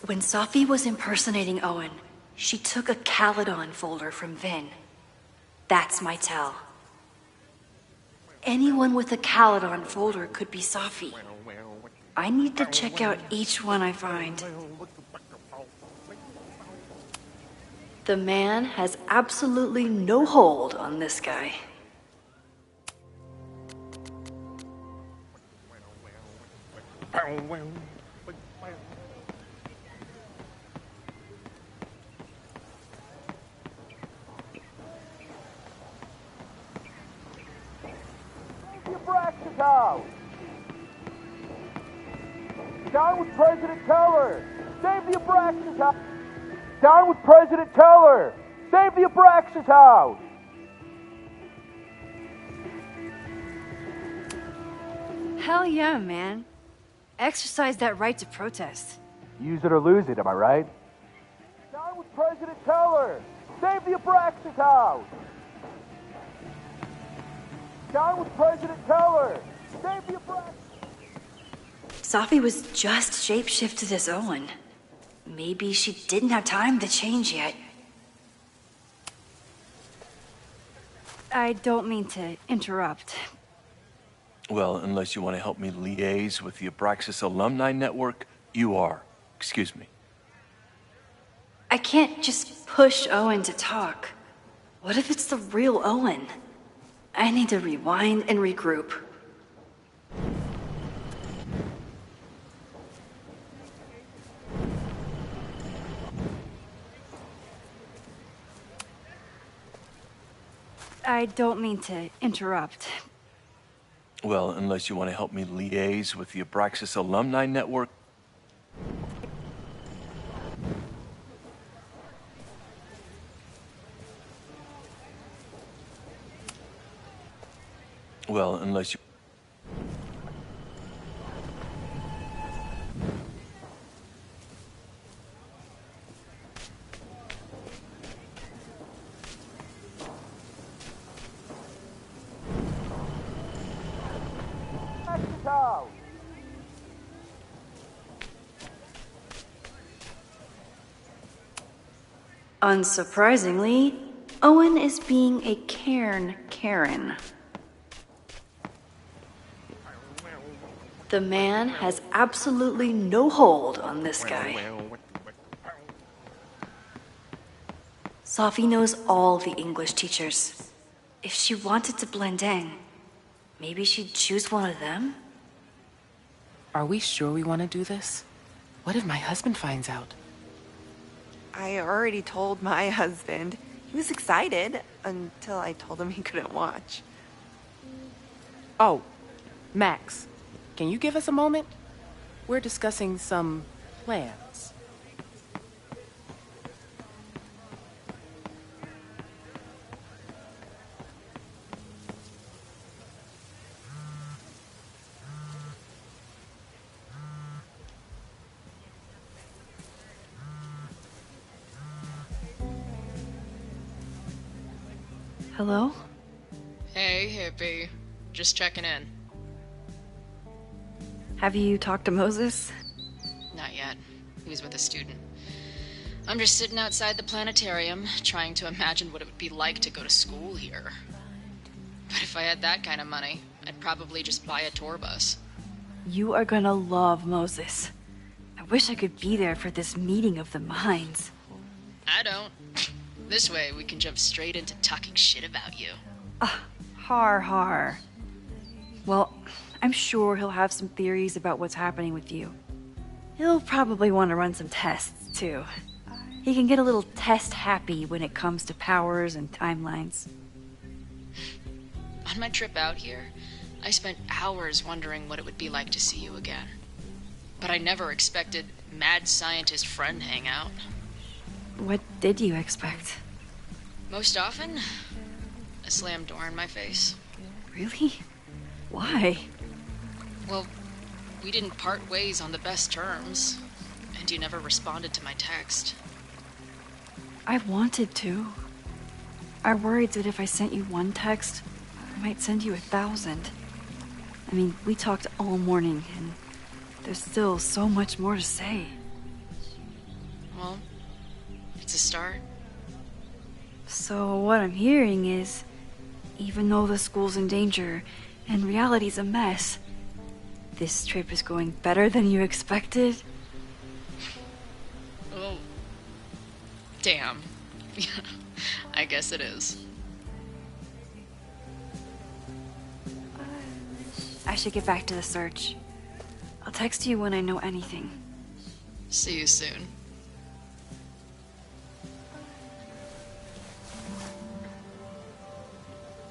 When Sophie was impersonating Owen, she took a Caledon folder from Vin. That's my tell. Anyone with a Caledon folder could be Sophie. I need to check out each one I find. The man has absolutely no hold on this guy. Abraxas house! Down with President Teller! Save the Abraxas house! Down with President Teller! Save the Abraxas house! Hell yeah, man. Exercise that right to protest. Use it or lose it, am I right? Down with President Teller! Save the Abraxas house! Down with President Teller! Save the Abraxas! Sophie was just shapeshifted as Owen. Maybe she didn't have time to change yet. I don't mean to interrupt. Well, unless you want to help me liaise with the Abraxas Alumni Network, you are. Excuse me. I can't just push Owen to talk. What if it's the real Owen? I need to rewind and regroup. I don't mean to interrupt. Well, unless you want to help me liaise with the Abraxas Alumni Network. Well, unless you... Unsurprisingly, Owen is being a cairn Karen. The man has absolutely no hold on this guy. Sophie knows all the English teachers. If she wanted to blend in, maybe she'd choose one of them? Are we sure we want to do this? What if my husband finds out? I already told my husband. He was excited until I told him he couldn't watch. Oh, Max, can you give us a moment? We're discussing some plans. Hello? Hey, hippie. Just checking in. Have you talked to Moses? Not yet. He was with a student. I'm just sitting outside the planetarium, trying to imagine what it would be like to go to school here. But if I had that kind of money, I'd probably just buy a tour bus. You are gonna love Moses. I wish I could be there for this meeting of the minds. I don't. This way, we can jump straight into talking shit about you. Har. Well, I'm sure he'll have some theories about what's happening with you. He'll probably want to run some tests, too. He can get a little test-happy when it comes to powers and timelines. On my trip out here, I spent hours wondering what it would be like to see you again. But I never expected mad scientist friend hangout. What did you expect? Most often, a slammed door in my face. Really? Why? Well, we didn't part ways on the best terms, and you never responded to my text. I wanted to. I worried that if I sent you one text, I might send you 1,000. I mean, we talked all morning, and there's still so much more to say. Well, it's a start. So what I'm hearing is, even though the school's in danger and reality's a mess, this trip is going better than you expected? Oh. Damn. I guess it is. I should get back to the search. I'll text you when I know anything. See you soon.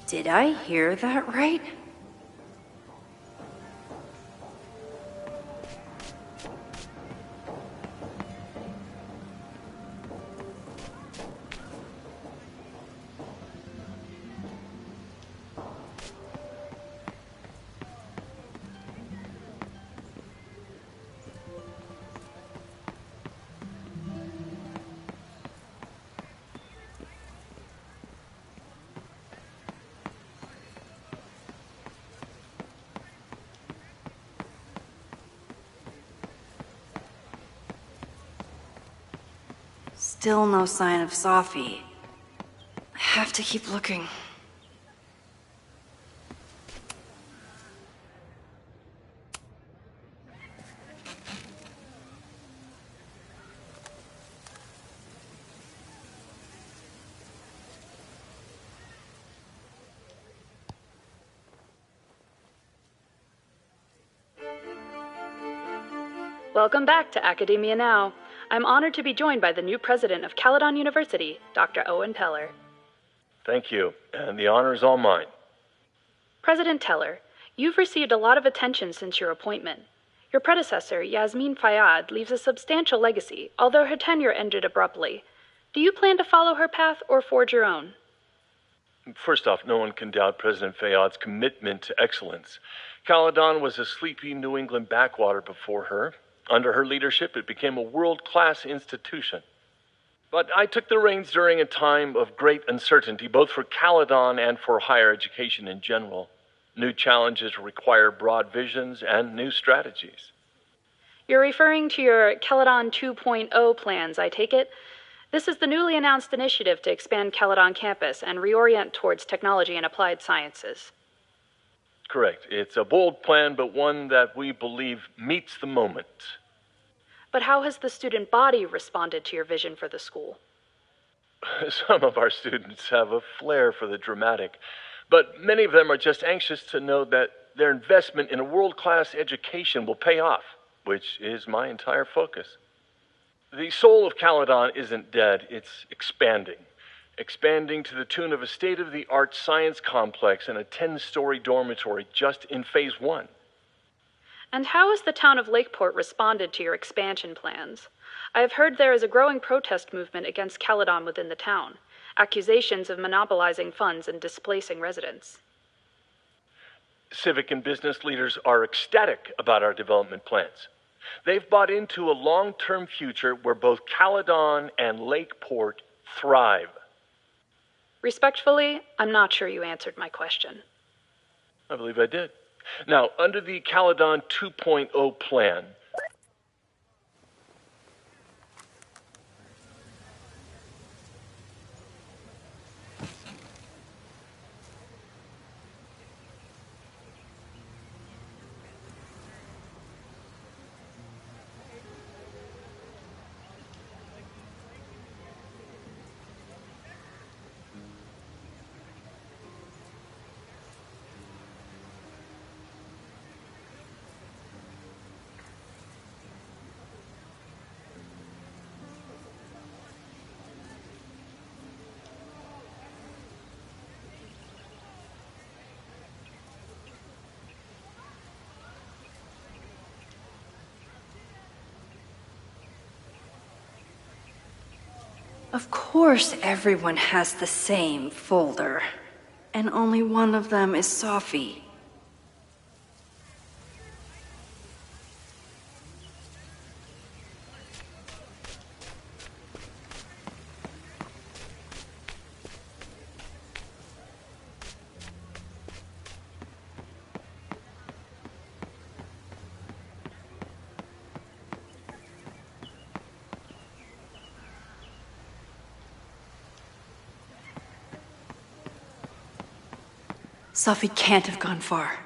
Did I hear that right? Still no sign of Sophie. I have to keep looking. Welcome back to Academia Now. I'm honored to be joined by the new president of Caledon University, Dr. Owen Teller. Thank you, and the honor is all mine. President Teller, you've received a lot of attention since your appointment. Your predecessor, Yasmin Fayyad, leaves a substantial legacy, although her tenure ended abruptly. Do you plan to follow her path or forge your own? First off, no one can doubt President Fayyad's commitment to excellence. Caledon was a sleepy New England backwater before her. Under her leadership, it became a world-class institution. But I took the reins during a time of great uncertainty, both for Caledon and for higher education in general. New challenges require broad visions and new strategies. You're referring to your Caledon 2.0 plans, I take it? This is the newly announced initiative to expand Caledon campus and reorient towards technology and applied sciences. Correct. It's a bold plan, but one that we believe meets the moment. But how has the student body responded to your vision for the school? Some of our students have a flair for the dramatic, but many of them are just anxious to know that their investment in a world-class education will pay off, which is my entire focus. The soul of Caledon isn't dead, it's expanding. Expanding to the tune of a state-of-the-art science complex and a 10-story dormitory just in phase 1. And how has the town of Lakeport responded to your expansion plans? I have heard there is a growing protest movement against Caledon within the town, accusations of monopolizing funds and displacing residents. Civic and business leaders are ecstatic about our development plans. They've bought into a long-term future where both Caledon and Lakeport thrive. Respectfully, I'm not sure you answered my question. I believe I did. Now, under the Caledon 2.0 plan, Of course everyone has the same folder. And only one of them is Sophie. Sophie can't have gone far.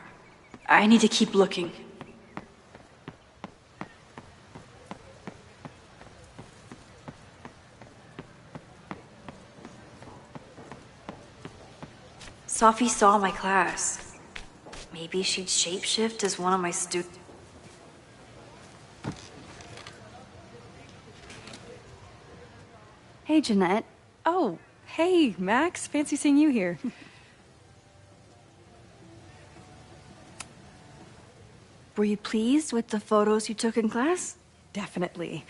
I need to keep looking. Sophie saw my class. Maybe she'd shapeshift as one of my students. Hey, Jeanette. Oh, hey, Max. Fancy seeing you here. Were you pleased with the photos you took in class? Definitely.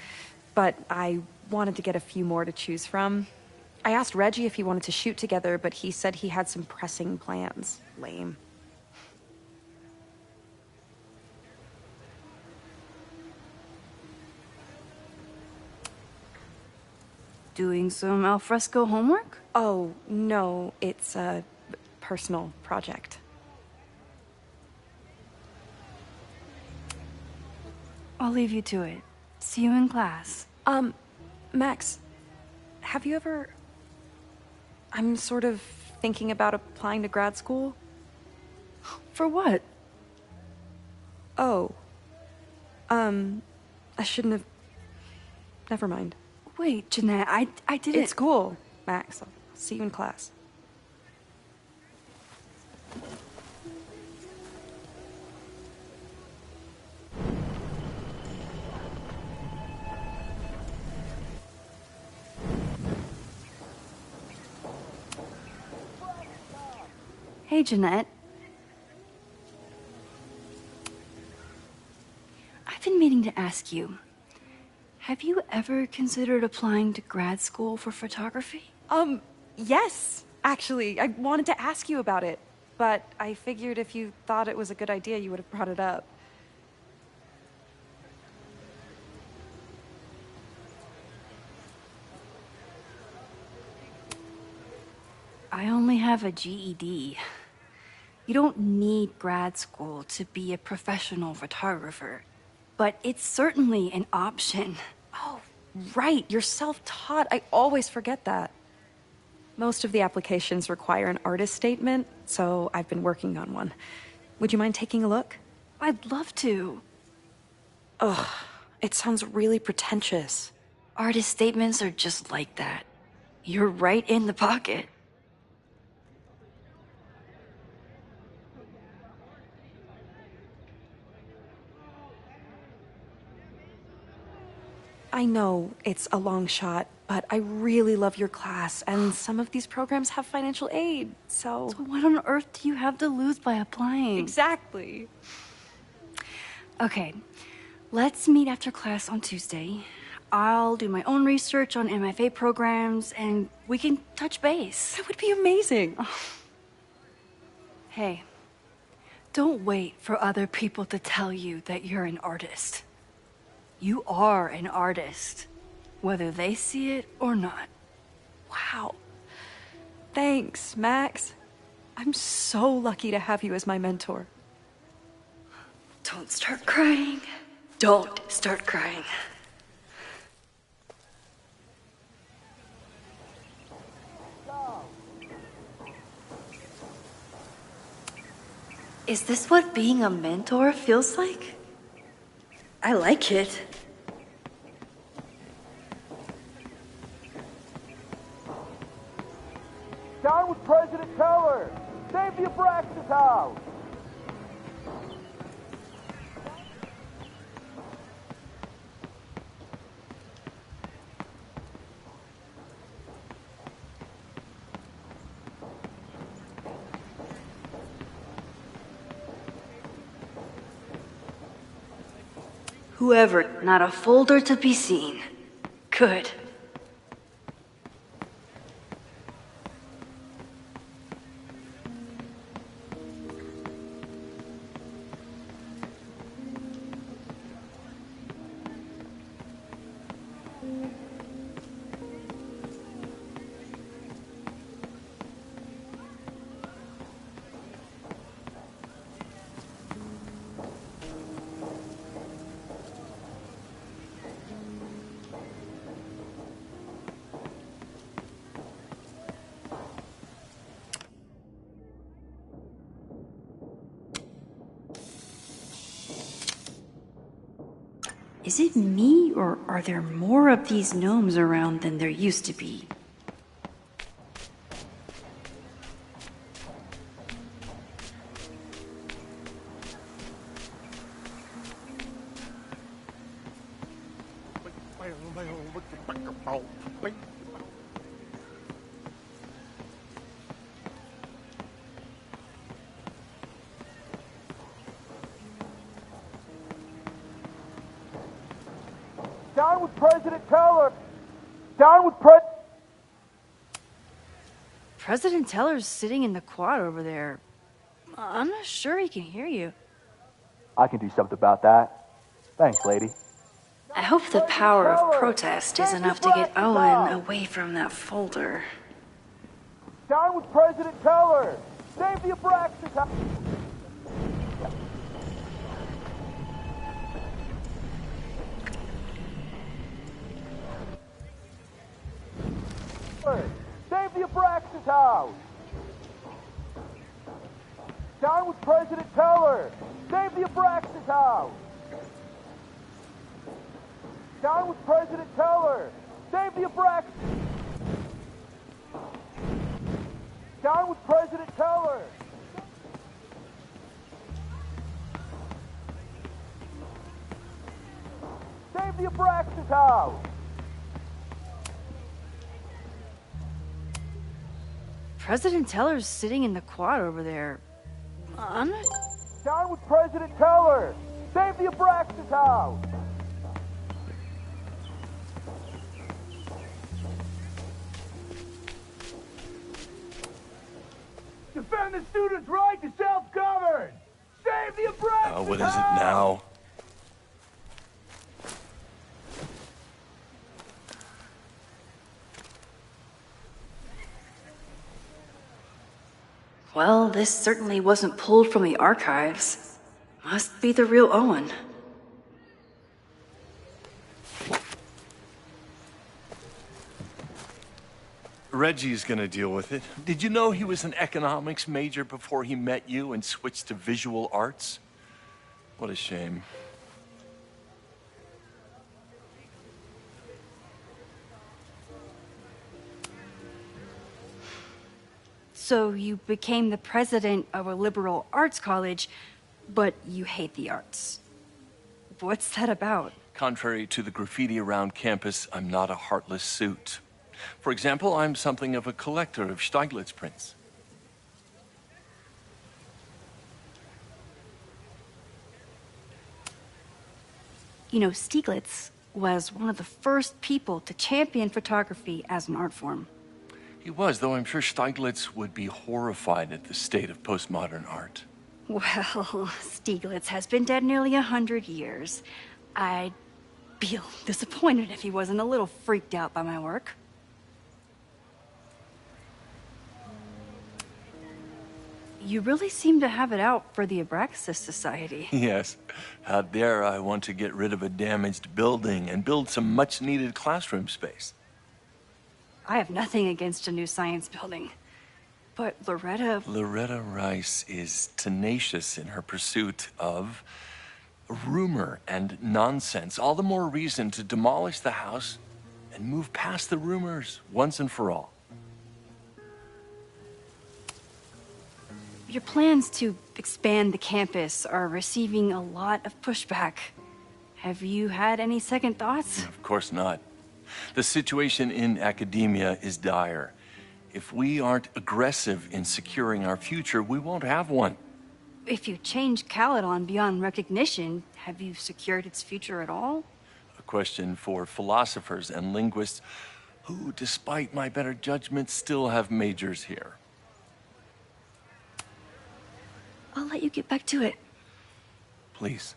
But I wanted to get a few more to choose from. I asked Reggie if he wanted to shoot together, but he said he had some pressing plans. Lame. Doing some alfresco homework? Oh, no. It's a personal project. I'll leave you to it. See you in class. Max, have you ever... I'm sort of thinking about applying to grad school. For what? Oh. I shouldn't have... Never mind. Wait, Jeanette, I didn't... It's cool, Max. I'll see you in class. Hey, Jeanette. I've been meaning to ask you, have you ever considered applying to grad school for photography? Yes, actually. I wanted to ask you about it, but I figured if you thought it was a good idea, you would have brought it up. I only have a GED. You don't need grad school to be a professional photographer, but it's certainly an option. Oh, right. You're self-taught. I always forget that. Most of the applications require an artist statement, so I've been working on one. Would you mind taking a look? I'd love to. Ugh, it sounds really pretentious. Artist statements are just like that. You're right in the pocket. I know it's a long shot, but I really love your class, and some of these programs have financial aid, so... So what on earth do you have to lose by applying? Exactly. Okay, let's meet after class on Tuesday. I'll do my own research on MFA programs, and we can touch base. That would be amazing. Oh. Hey, don't wait for other people to tell you that you're an artist. You are an artist, whether they see it or not. Wow. Thanks, Max. I'm so lucky to have you as my mentor. Don't start crying. Don't start crying. Is this what being a mentor feels like? I like it. Down with President Teller! Save the Abraxas house! Whoever, not a folder to be seen. Good. Is it me, or are there more of these gnomes around than there used to be? Down with President Teller! Down with President Teller's sitting in the quad over there. I'm not sure he can hear you. I can do something about that. Thanks, lady. I hope the power of protest is enough to get Owen away from that folder. Down with President Teller! Save the Abraxas house! Save the Abraxas house! Down with President Teller! Save the Abraxas house! Down with President Teller! Save the Abraxas! Down with President Teller! Save the Abraxas house! President Teller's sitting in the quad over there. Down with President Teller! Save the Abraxas house! Defend the students' right to self-govern! Save the Abraxas house! What is it now? Well, this certainly wasn't pulled from the archives. Must be the real Owen. Reggie's gonna deal with it. Did you know he was an economics major before he met you and switched to visual arts? What a shame. So you became the president of a liberal arts college, but you hate the arts. What's that about? Contrary to the graffiti around campus, I'm not a heartless suit. For example, I'm something of a collector of Stieglitz prints. You know, Stieglitz was one of the first people to champion photography as an art form. He was, though I'm sure Stieglitz would be horrified at the state of postmodern art. Well, Stieglitz has been dead nearly 100 years. I'd feel disappointed if he wasn't a little freaked out by my work. You really seem to have it out for the Abraxas Society. Yes. How dare I want to get rid of a damaged building and build some much-needed classroom space. I have nothing against a new science building. But Loretta Rice is tenacious in her pursuit of rumor and nonsense. All the more reason to demolish the house and move past the rumors once and for all. Your plans to expand the campus are receiving a lot of pushback. Have you had any second thoughts? Of course not. The situation in academia is dire. If we aren't aggressive in securing our future, we won't have one. If you change Caledon beyond recognition, have you secured its future at all? A question for philosophers and linguists who, despite my better judgment, still have majors here. I'll let you get back to it. Please.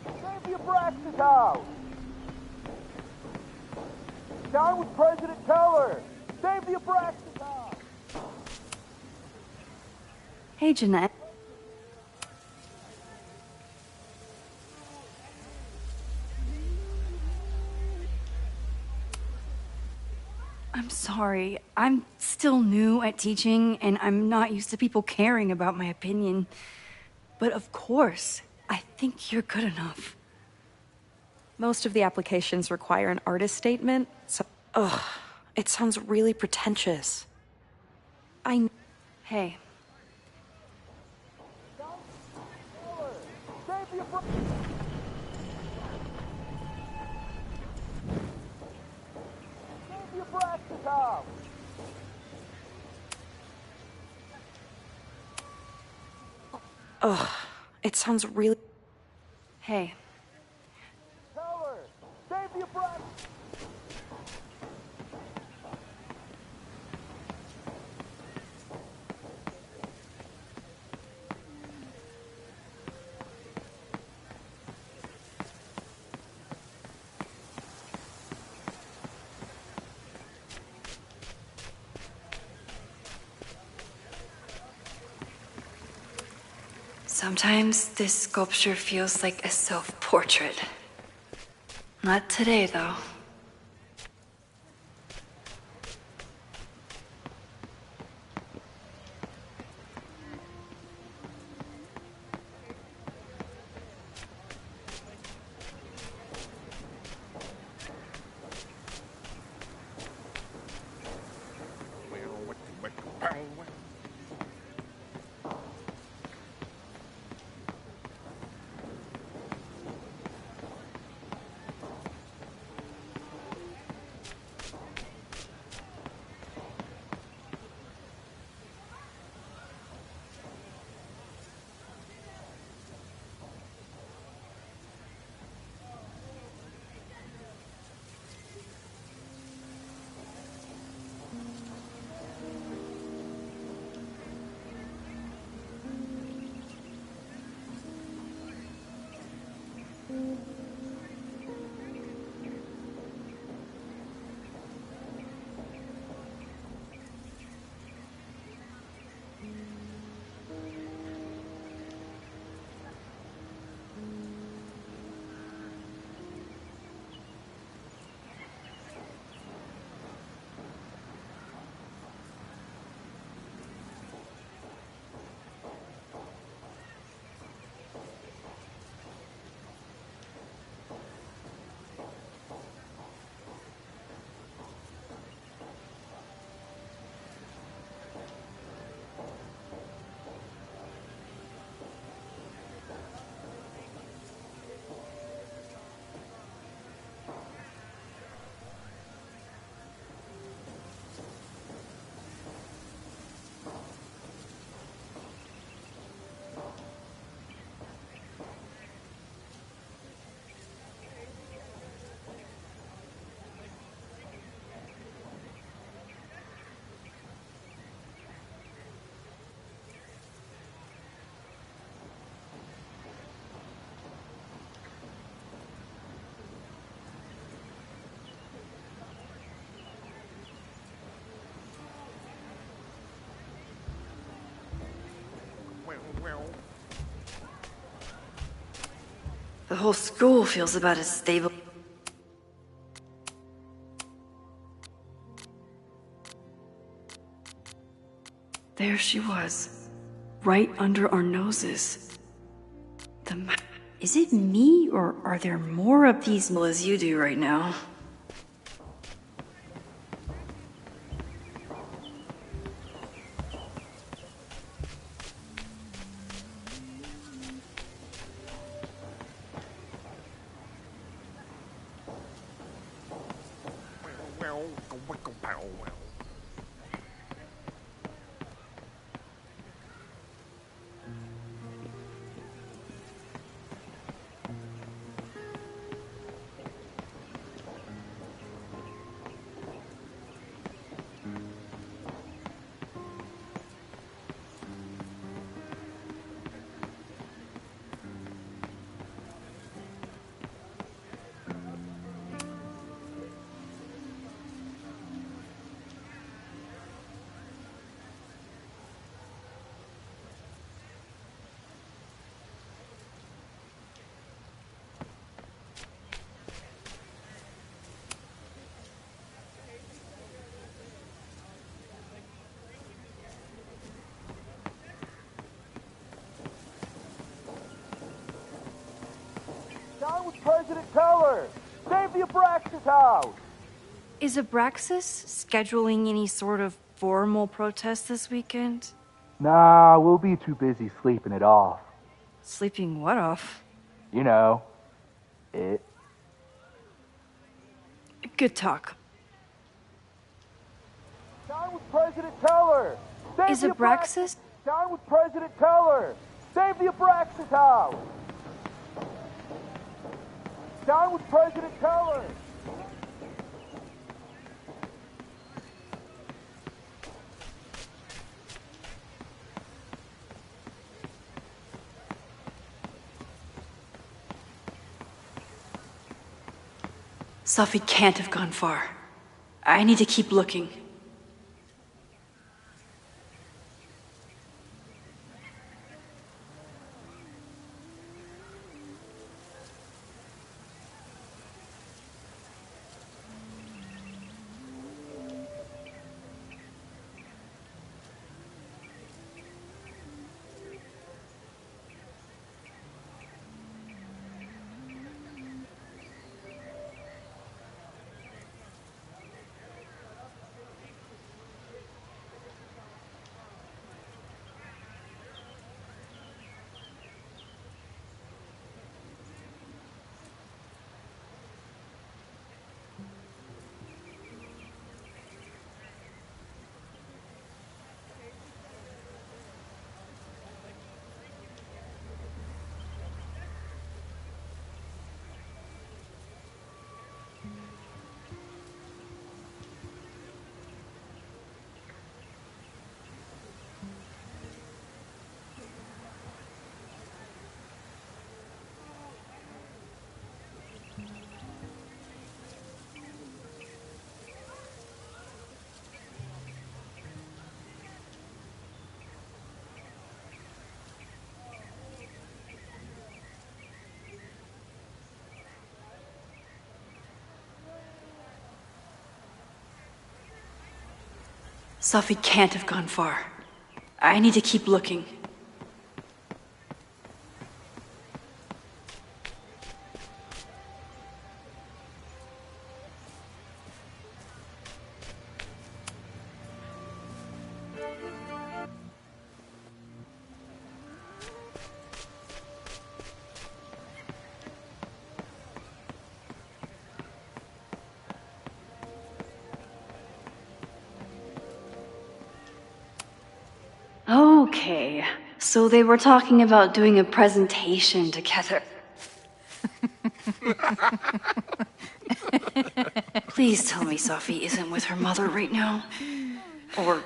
Save the Abraxas house! Down with President Teller! Save the Abraxas house! Hey, Jeanette. I'm sorry. I'm still new at teaching, and I'm not used to people caring about my opinion. But of course, I think you're good enough. Most of the applications require an artist statement, so... Ugh, it sounds really pretentious. Hey. Ugh, it sounds really... Hey. Teller, save the Abraxas! Sometimes this sculpture feels like a self-portrait. Not today, though. The whole school feels about as stable. There she was, right under our noses. Is it me, or are there more of these as you do right now? Down with President Teller! Save the Abraxas house! Is Abraxas scheduling any sort of formal protest this weekend? Nah, we'll be too busy sleeping it off. Sleeping what off? You know, it. Good talk. Down with President Teller! Save Is the Abraxas? Down with President Teller! Save the Abraxas house! Down with President Teller! Safi can't have gone far. I need to keep looking. Sophie can't have gone far. I need to keep looking. Okay, so they were talking about doing a presentation together. Please tell me Sophie isn't with her mother right now. Or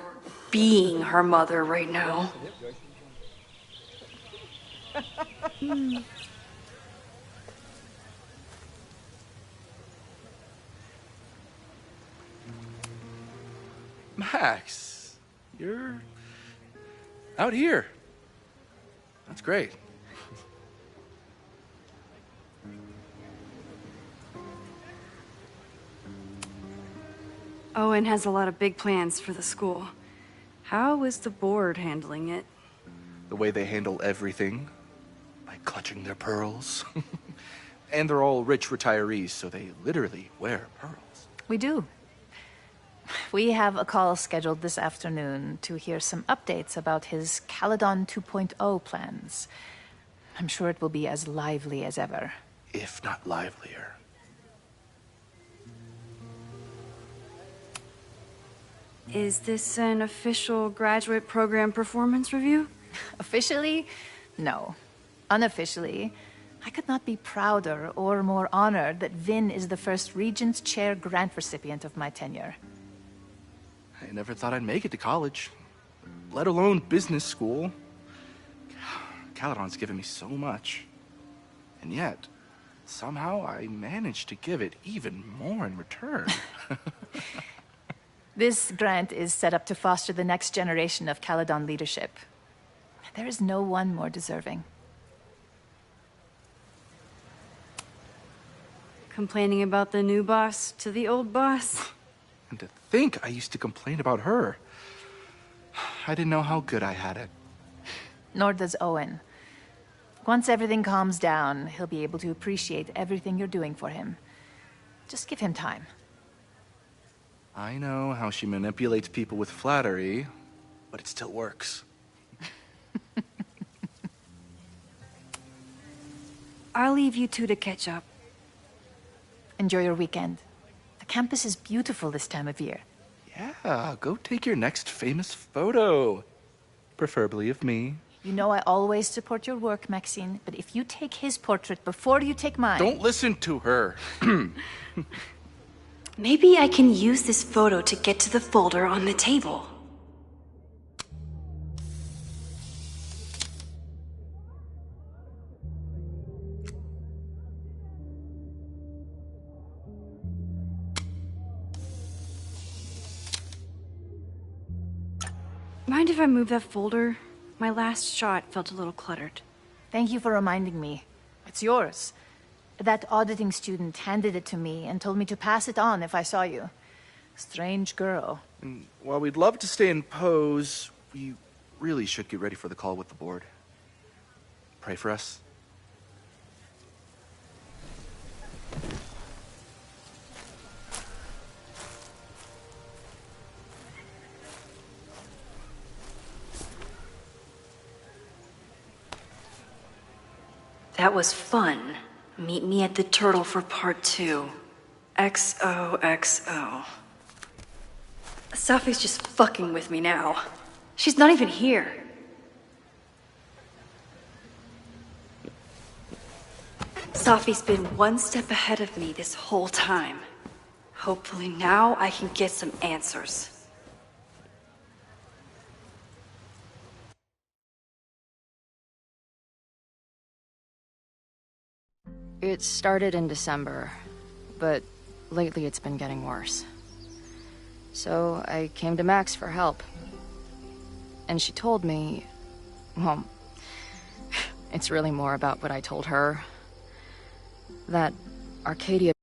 being her mother right now. Max, you're out here. That's great. Owen has a lot of big plans for the school. How is the board handling it? The way they handle everything, by clutching their pearls. And they're all rich retirees, so they literally wear pearls. We do. We have a call scheduled this afternoon to hear some updates about his Caledon 2.0 plans. I'm sure it will be as lively as ever. If not livelier. Is this an official graduate program performance review? Officially? No. Unofficially, I could not be prouder or more honored that Vin is the first Regents Chair grant recipient of my tenure. I never thought I'd make it to college, let alone business school. Caledon's given me so much. And yet, somehow I managed to give it even more in return. This grant is set up to foster the next generation of Caledon leadership. There is no one more deserving. Complaining about the new boss to the old boss? And to think I used to complain about her. I didn't know how good I had it. Nor does Owen. Once everything calms down, he'll be able to appreciate everything you're doing for him. Just give him time. I know how she manipulates people with flattery, but it still works. I'll leave you two to catch up. Enjoy your weekend. The campus is beautiful this time of year. Yeah, go take your next famous photo. Preferably of me. You know I always support your work, Maxine, but if you take his portrait before you take mine... Don't listen to her. Maybe I can use this photo to get to the folder on the table. Mind if I move that folder? My last shot felt a little cluttered. Thank you for reminding me. It's yours. That auditing student handed it to me and told me to pass it on if I saw you. Strange girl. And while we'd love to stay in pose, we really should get ready for the call with the board. Pray for us. That was fun. Meet me at the Turtle for part 2. XOXO. Sophie's just fucking with me now. She's not even here. Sophie's been one step ahead of me this whole time. Hopefully now I can get some answers. It started in December, but lately it's been getting worse. So I came to Max for help. And she told me, well, it's really more about what I told her. That Arcadia